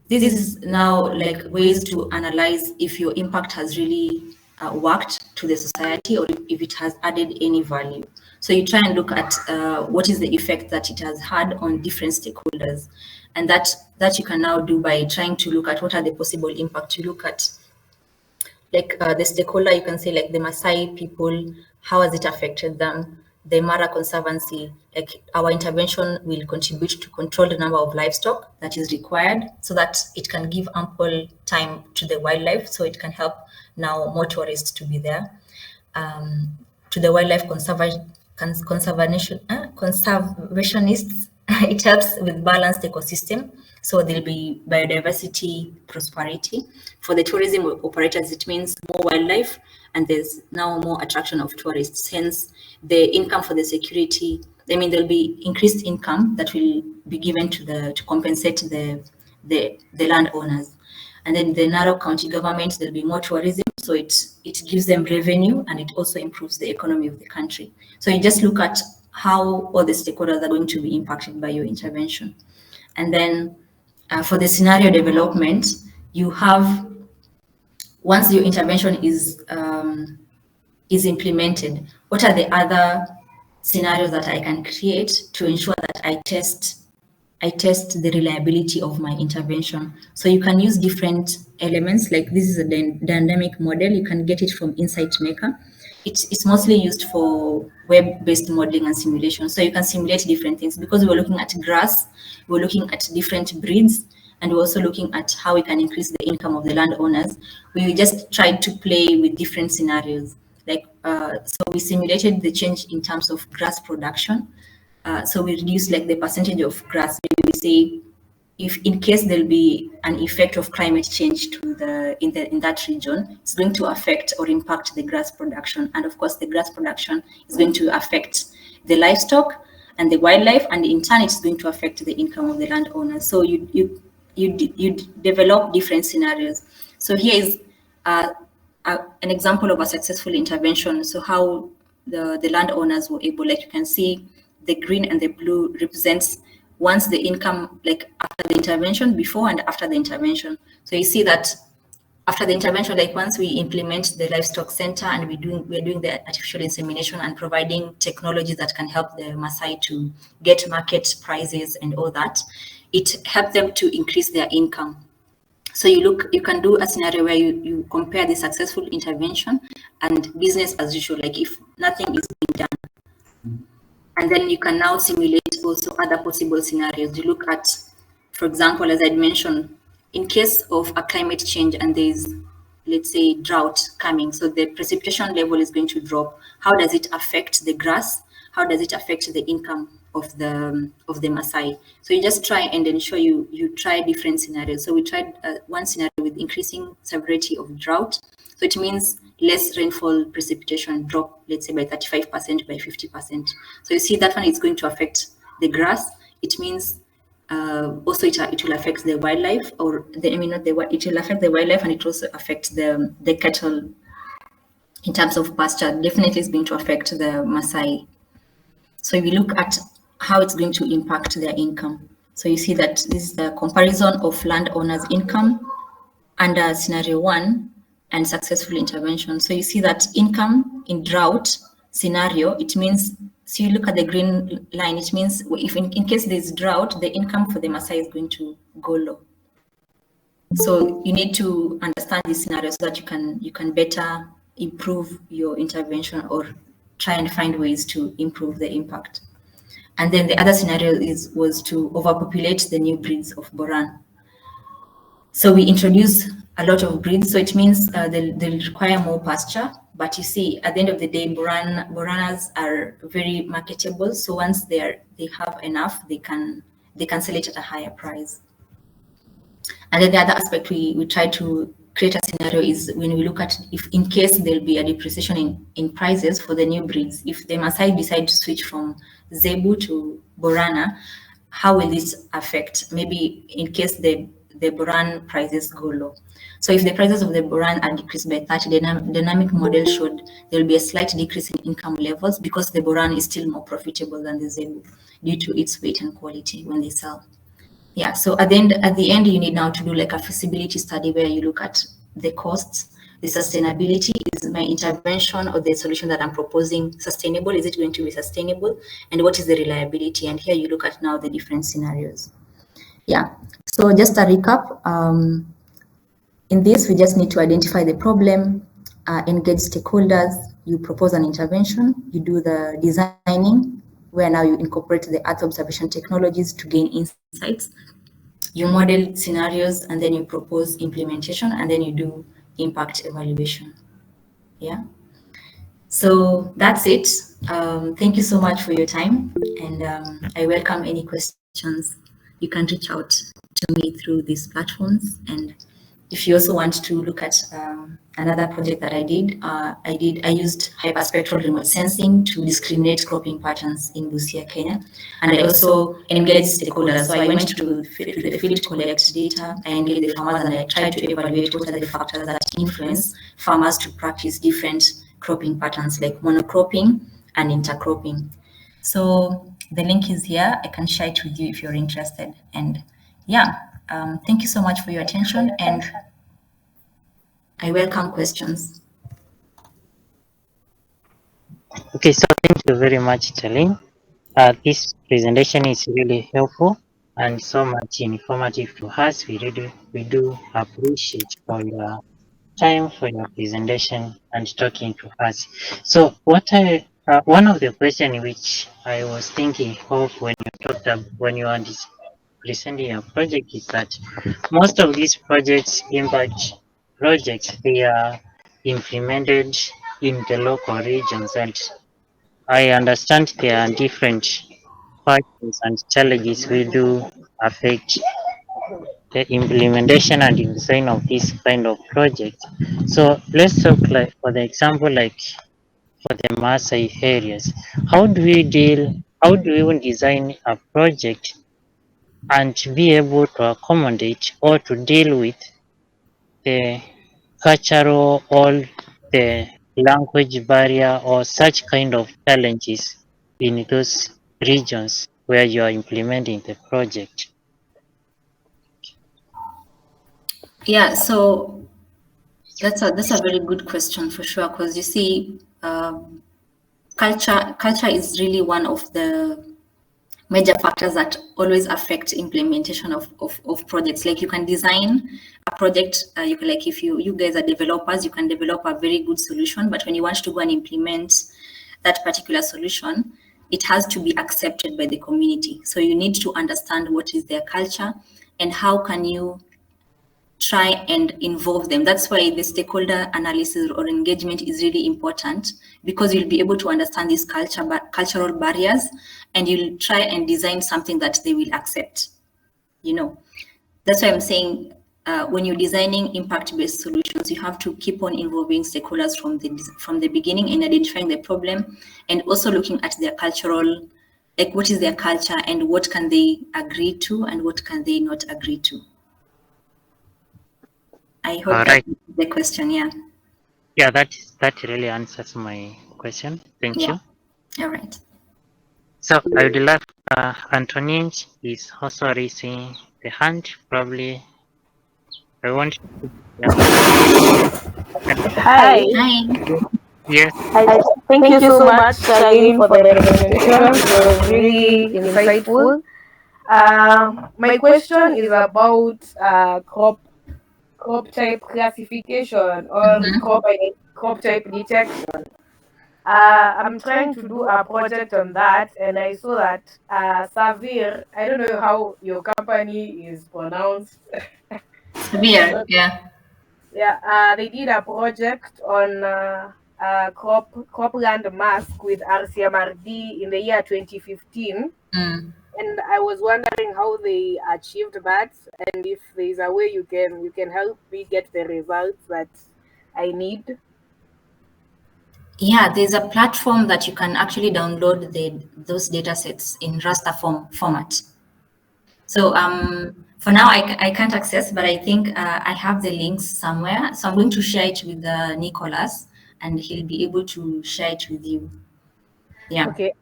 S1: this is now like ways to analyze if your impact has really worked to the society, or if it has added any value. So you try and look at what is the effect that it has had on different stakeholders, and that you can now do by trying to look at what are the possible impacts. You look at like the stakeholder, you can say like the Maasai people, how has it affected them? The Mara Conservancy, like our intervention will contribute to control the number of livestock that is required so that it can give ample time to the wildlife, so it can help now more tourists to be there. To the wildlife conservationists, it helps with balanced ecosystem. So there'll be biodiversity, prosperity. For the tourism operators, it means more wildlife, and there's now more attraction of tourists. Hence, the income for the security, I mean, there'll be increased income that will be given to compensate the landowners. And then the Narok County government, there'll be more tourism, so it gives them revenue, and it also improves the economy of the country. So you just look at how all the stakeholders are going to be impacted by your intervention. And then for the scenario development, you have, once your intervention is implemented, what are the other scenarios that I can create to ensure that I test the reliability of my intervention? So you can use different elements, like this is a dynamic model. You can get it from Insight Maker. It's mostly used for web-based modeling and simulation. So you can simulate different things. Because we're looking at grass, we're looking at different breeds, and we're also looking at how we can increase the income of the landowners. We just tried to play with different scenarios. Like, so we simulated the change in terms of grass production. So we reduce like the percentage of grass. Maybe we say, if in case there'll be an effect of climate change to in that region, it's going to affect or impact the grass production. And of course, the grass production is going to affect the livestock and the wildlife, and in turn, it's going to affect the income of the landowners. So you develop different scenarios. So here is an example of a successful intervention. So how the landowners were able, like you can see, the green and the blue represents once the income, like after the intervention, before and after the intervention. So you see that after the intervention, like once we implement the livestock center and we're doing the artificial insemination and providing technology that can help the Maasai to get market prices and all that, it helped them to increase their income. So you can do a scenario where you compare the successful intervention and business as usual, like if nothing is being done. And then you can now simulate also other possible scenarios. You look at, for example, as I mentioned, in case of a climate change and there's, let's say, drought coming, so the precipitation level is going to drop. How does it affect the grass? How does it affect the income of the Maasai? So you just try and ensure you try different scenarios. So we tried one scenario with increasing severity of drought. So it means less rainfall, precipitation drop, let's say by 35%, by 50%. So you see that one is going to affect the grass. It means also it will affect the wildlife, or it will affect the wildlife, and it also affects the cattle in terms of pasture. Definitely is going to affect the Maasai. So if you look at how it's going to impact their income. So you see that this is the comparison of landowners' income under scenario 1 and successful intervention. So you see that income in drought scenario, it means, so you look at the green line, it means if in case there's drought, the income for the Maasai is going to go low. So you need to understand this scenario so that you can better improve your intervention or try and find ways to improve the impact. And then the other scenario was to overpopulate the new breeds of Boran. So we introduce a lot of breeds, so it means they'll require more pasture. But you see, at the end of the day, Boranas are very marketable. So once they have enough, they can sell it at a higher price. And then the other aspect we try to create a scenario is when we look at if in case there'll be a depreciation in prices for the new breeds. If the Maasai decide to switch from Zebu to Borana, how will this affect? Maybe in case the Boran prices go low. So if the prices of the Boran are decreased by 30, the dynamic model showed there will be a slight decrease in income levels because the Boran is still more profitable than the Zebu due to its weight and quality when they sell. Yeah, so at the end, you need now to do like a feasibility study where you look at the costs, the sustainability, is my intervention or the solution that I'm proposing sustainable? Is it going to be sustainable? And what is the reliability? And here you look at now the different scenarios. Yeah, so just a recap. In this, we just need to identify the problem, engage stakeholders, you propose an intervention, you do the designing, where now you incorporate the Earth observation technologies to gain insights. You model scenarios, and then you propose implementation, and then you do impact evaluation. Yeah. So that's it. Thank you so much for your time, and I welcome any questions. You can reach out to me through these platforms, and if you also want to look at another project that I used hyperspectral remote sensing to discriminate cropping patterns in Busia, Kenya, and I also engaged stakeholders. So I went to the field, collect data, I engaged the farmers, and I tried to evaluate what are the factors that influence farmers to practice different cropping patterns like monocropping and intercropping. So the link is here. I can share it with you if you're interested. And yeah, thank you so much for your attention, and I welcome questions.
S2: Okay, so thank you very much, Charlene. This presentation is really helpful and so much informative to us. We do appreciate for your time, for your presentation and talking to us. So one of the questions which I was thinking of when you are presenting your project is that most of these projects, impact projects, they are implemented in the local regions, and I understand there are different factors and challenges we do affect the implementation and design of this kind of project. So let's talk like for the example, like for the Maasai areas, how do we even design a project and be able to accommodate or to deal with the cultural or the language barrier or such kind of challenges in those regions where you are implementing the project?
S1: Yeah, so that's a very good question for sure, because you see, culture is really one of the major factors that always affect implementation of projects. Like you can design a project, you can, like if you guys are developers, you can develop a very good solution, but when you want to go and implement that particular solution, it has to be accepted by the community. So you need to understand what is their culture and how can you try and involve them. That's why the stakeholder analysis or engagement is really important, because you'll be able to understand these cultural barriers, and you'll try and design something that they will accept. You know, that's why I'm saying when you're designing impact-based solutions, you have to keep on involving stakeholders from the beginning and identifying the problem, and also looking at their cultural, like what is their culture and what can they agree to and what can they not agree to. I hope
S2: All
S1: that
S2: right.
S1: is the question. Yeah.
S2: Yeah, that really answers my question. Thank
S1: Yeah.
S2: you.
S1: All right.
S2: So I would love Antonin is also raising the hand. Probably I want.
S3: Hi.
S1: Hi.
S2: Yes.
S3: Thank you so much, Charlene, for the presentation. It was really insightful. My question is about crop type classification or crop type detection. I'm trying to do a project on that, and I saw that Savir, I don't know how your company is pronounced.
S1: Severe. Yeah.
S3: Yeah, they did a project on cropland mask with RCMRD in the year 2015,
S1: Mm.
S3: and I was wondering how they achieved that, and if there's a way you can help me get the results that I need.
S1: Yeah, there's a platform that you can actually download those data sets in raster format. So for now, I can't access, but I think I have the links somewhere. So I'm going to share it with Nicholas, and he'll be able to share it with you. Yeah.
S3: Okay.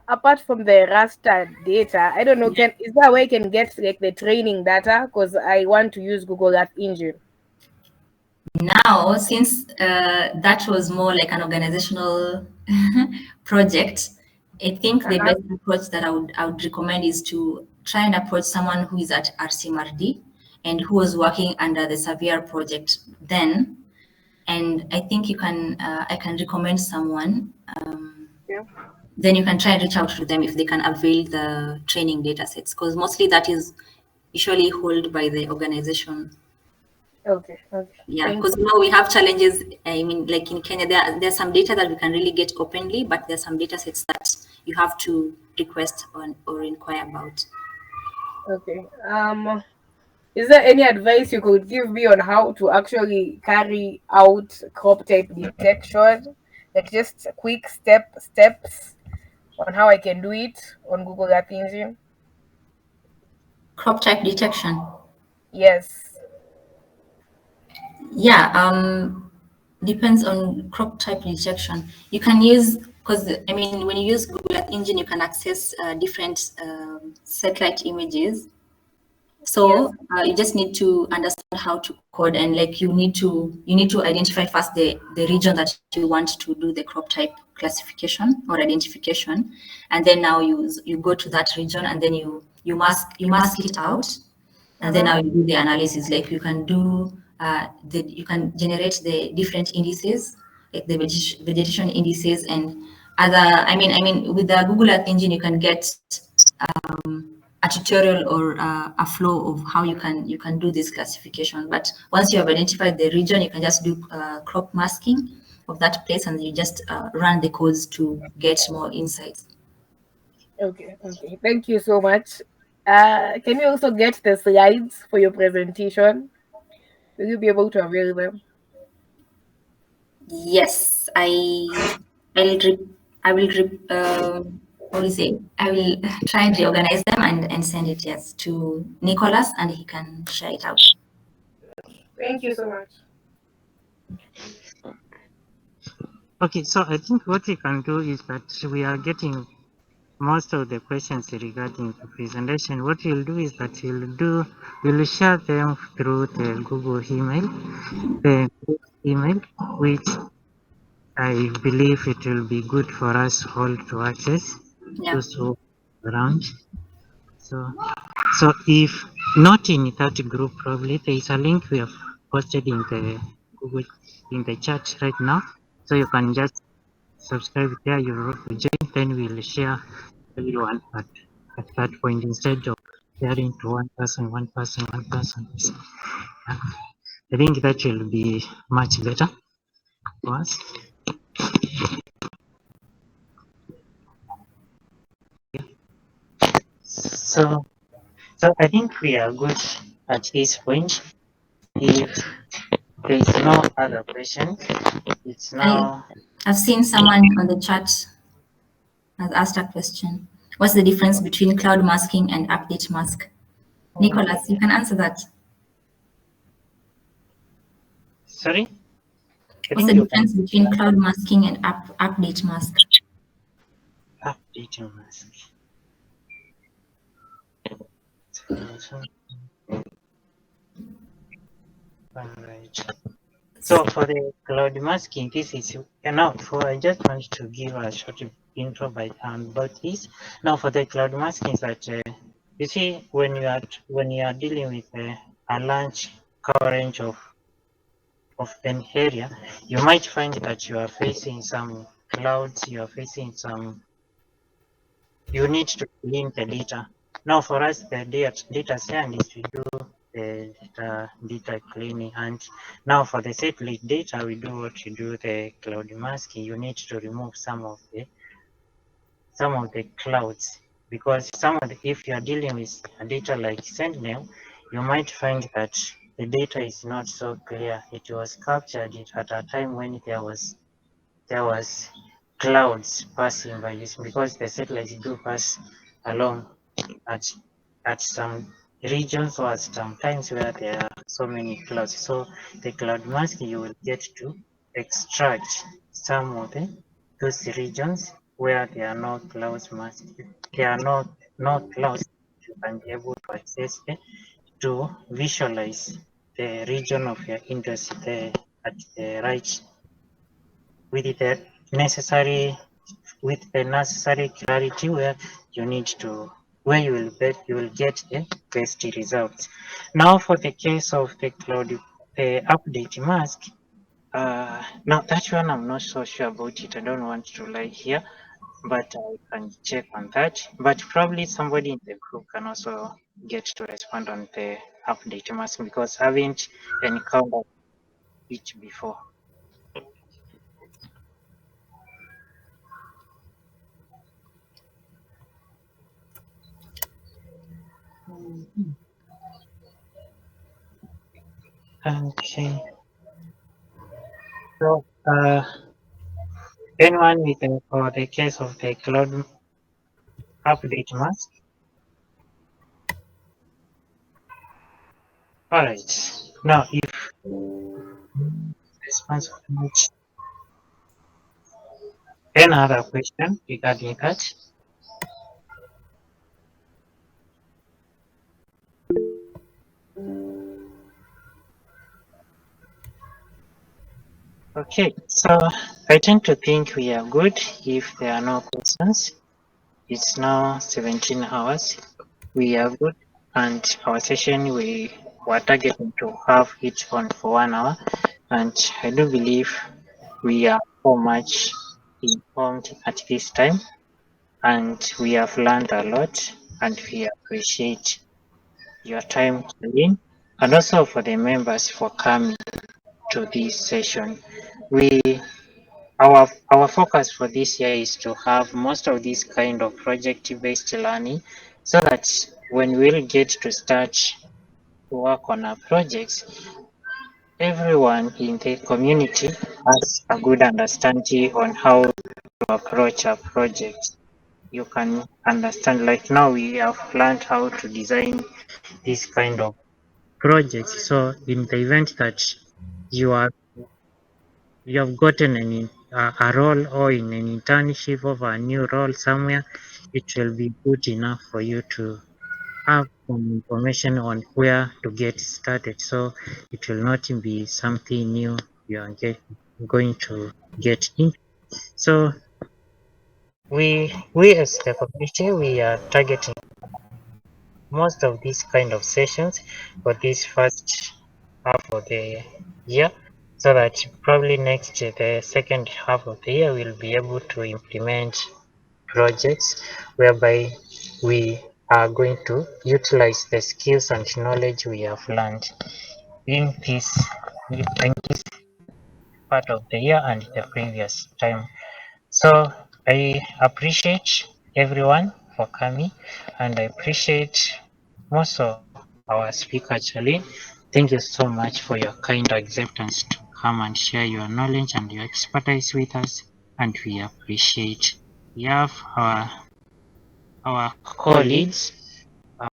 S3: Apart from the raster data, I don't know. Is there a way I can get like the training data? Because I want to use Google Earth Engine.
S1: Now, since that was more like an organizational project, I think the best approach that I would recommend is to try and approach someone who is at RCMRD and who was working under the Xavier project then. And I think I can recommend someone.
S3: Yeah.
S1: Then you can try and reach out to them if they can avail the training data sets, because mostly that is usually held by the organization.
S3: Okay. Okay.
S1: Yeah,
S3: Thank
S1: because
S3: you.
S1: we have challenges. I mean, like in Kenya, there's some data that we can really get openly, but there's some data sets that you have to request or inquire about.
S3: Okay. Is there any advice you could give me on how to actually carry out crop type detection? Like just quick steps on how I can do it on Google Earth Engine?
S1: Crop type detection.
S3: Yes.
S1: Yeah, depends on crop type detection. You can use, because I mean, when you use Google Earth Engine, you can access different satellite images.
S3: Yes.
S1: So you just need to understand how to code, and like you need to identify first the region that you want to do the crop type classification or identification, and then now you go to that region, and then you mask it out, and then now you do the analysis. Like you can do you can generate the different indices, like the vegetation indices and other. I mean, with the Google Earth Engine, you can get a tutorial or a flow of how you can do this classification. But once you have identified the region, you can just do crop masking of that place, and you just run the codes to get more insights.
S3: Okay. Okay. Thank you so much. Can you also get the slides for your presentation? Will you be able to avail them?
S1: Yes, I'll re- I will what do you say? I will try and reorganize them and send it, yes, to Nicholas, and he can share it out.
S3: Thank you so much.
S2: Okay, so I think what we can do is that we are getting most of the questions regarding the presentation. What we'll do is that we'll share them through the Google email, which I believe it will be good for us all to access,
S1: Yeah.
S2: those who are around. So if not in that group, probably there is a link we have posted in the Google in the chat right now. So you can just subscribe there, you join, then we'll share everyone at that point instead of sharing to one person, one person, one person. So, I think that will be much better for us. So I think we are good at this point. If there is no other question, it's now
S1: I've seen someone on the chat has asked a question. What's the difference between cloud masking and update mask? Nicholas, you can answer that.
S2: sorry. I
S1: What's
S2: think
S1: the
S2: you can
S1: difference between cloud masking and update mask?
S2: update your mask. Alright. So for the cloud masking, this is enough. So I just want to give a short intro about this. Now for the cloud masking, that you see when you are dealing with a large coverage of an area, you might find that you are facing some clouds. You are facing some. You need to clean the data. Now for us, the data scientists, we do the data cleaning, and now for the satellite data, we do what you do the cloud masking. You need to remove some of the clouds, because if you are dealing with data like Sentinel, you might find that the data is not so clear. It was captured at a time when there was clouds passing by, because the satellites do pass along at some regions or at some times where there are so many clouds. So the cloud mask, you will get to extract some of those regions where there are no clouds mask. There are no clouds. You can be able to access it to visualize the region of your interest there at the right with the necessary clarity where you need to where you will get the best results. Now for the case of the cloud the update mask, now that one I'm not so sure about it. I don't want to lie here, but I can check on that. But probably somebody in the group can also get to respond on the update mask because I haven't encountered it before. Okay. So, anyone with for the case of the cloud update mask? All right. Now, if response much, any other question regarding that? Okay, so I tend to think we are good if there are no questions. It's now 17 hours. We are good, and our session we were targeting to have it on for 1 hour, and I do believe we are so much informed at this time, and we have learned a lot, and we appreciate your time, Celine, and also for the members for coming to this session. We our focus for this year is to have most of this kind of project-based learning so that when we'll get to start to work on our projects, everyone in the community has a good understanding on how to approach a project. You can understand, like now we have learned how to design this kind of projects. So in the event that you are you have gotten a role or in an internship of a new role somewhere, it will be good enough for you to have some information on where to get started. So it will not be something new you are going to get in. So we as the community we are targeting most of these kind of sessions for this first half of the year so that probably next year, the second half of the year we'll be able to implement projects whereby we are going to utilize the skills and knowledge we have learned in this part of the year and the previous time. So I appreciate everyone for coming and I appreciate most of our speaker Charlene. Thank you so much for your kind acceptance to come and share your knowledge and your expertise with us and we appreciate. We have our colleagues,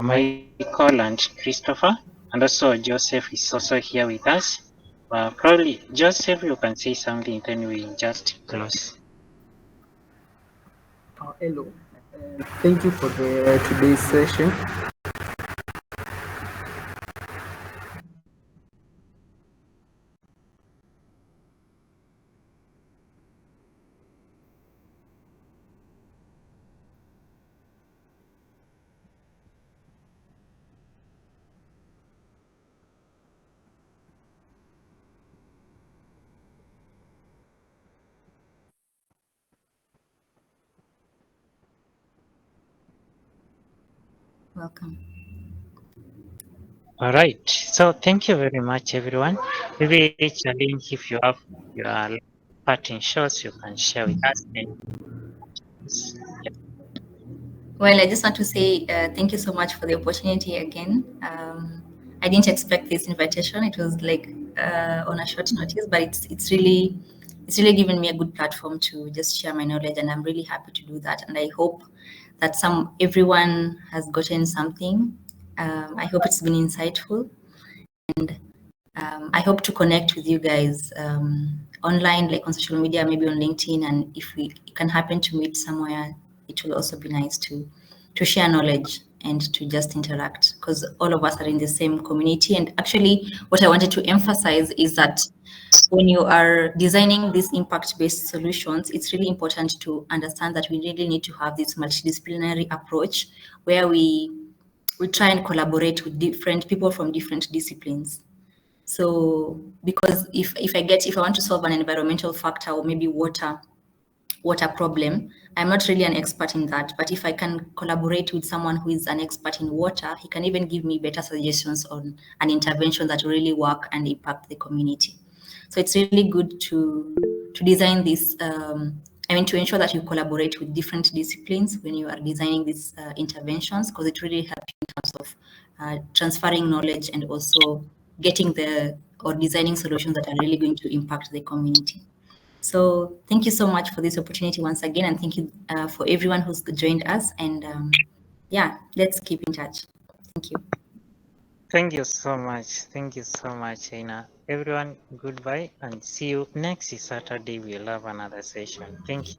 S2: Michael and Christopher, and also Joseph is also here with us. Probably Joseph, you can say something, then we just close.
S4: Hello, thank you for the today's session.
S1: Welcome.
S2: All right. So thank you very much, everyone. Maybe Charlene, if you have your parting shots, you can share with us. Yeah.
S1: Well, I just want to say thank you so much for the opportunity again. I didn't expect this invitation. It was like on a short notice, but it's really given me a good platform to just share my knowledge, and I'm really happy to do that. And I hope that everyone has gotten something. I hope it's been insightful, and I hope to connect with you guys online, like on social media, maybe on LinkedIn. And if we can happen to meet somewhere, it will also be nice to share knowledge. and to just interact, because all of us are in the same community. And actually, what I wanted to emphasize is that when you are designing these impact-based solutions, it's really important to understand that we really need to have this multidisciplinary approach where we try and collaborate with different people from different disciplines. So because if I want to solve an environmental factor or maybe water problem, I'm not really an expert in that, but if I can collaborate with someone who is an expert in water, he can even give me better suggestions on an intervention that will really work and impact the community. So it's really good to design this, to ensure that you collaborate with different disciplines when you are designing these interventions, because it really helps in terms of transferring knowledge and also getting designing solutions that are really going to impact the community. So thank you so much for this opportunity once again, and thank you for everyone who's joined us. And yeah, let's keep in touch. Thank you.
S2: Thank you so much. Thank you so much, Aina. Everyone, goodbye and see you next Saturday. We'll have another session. Thank you.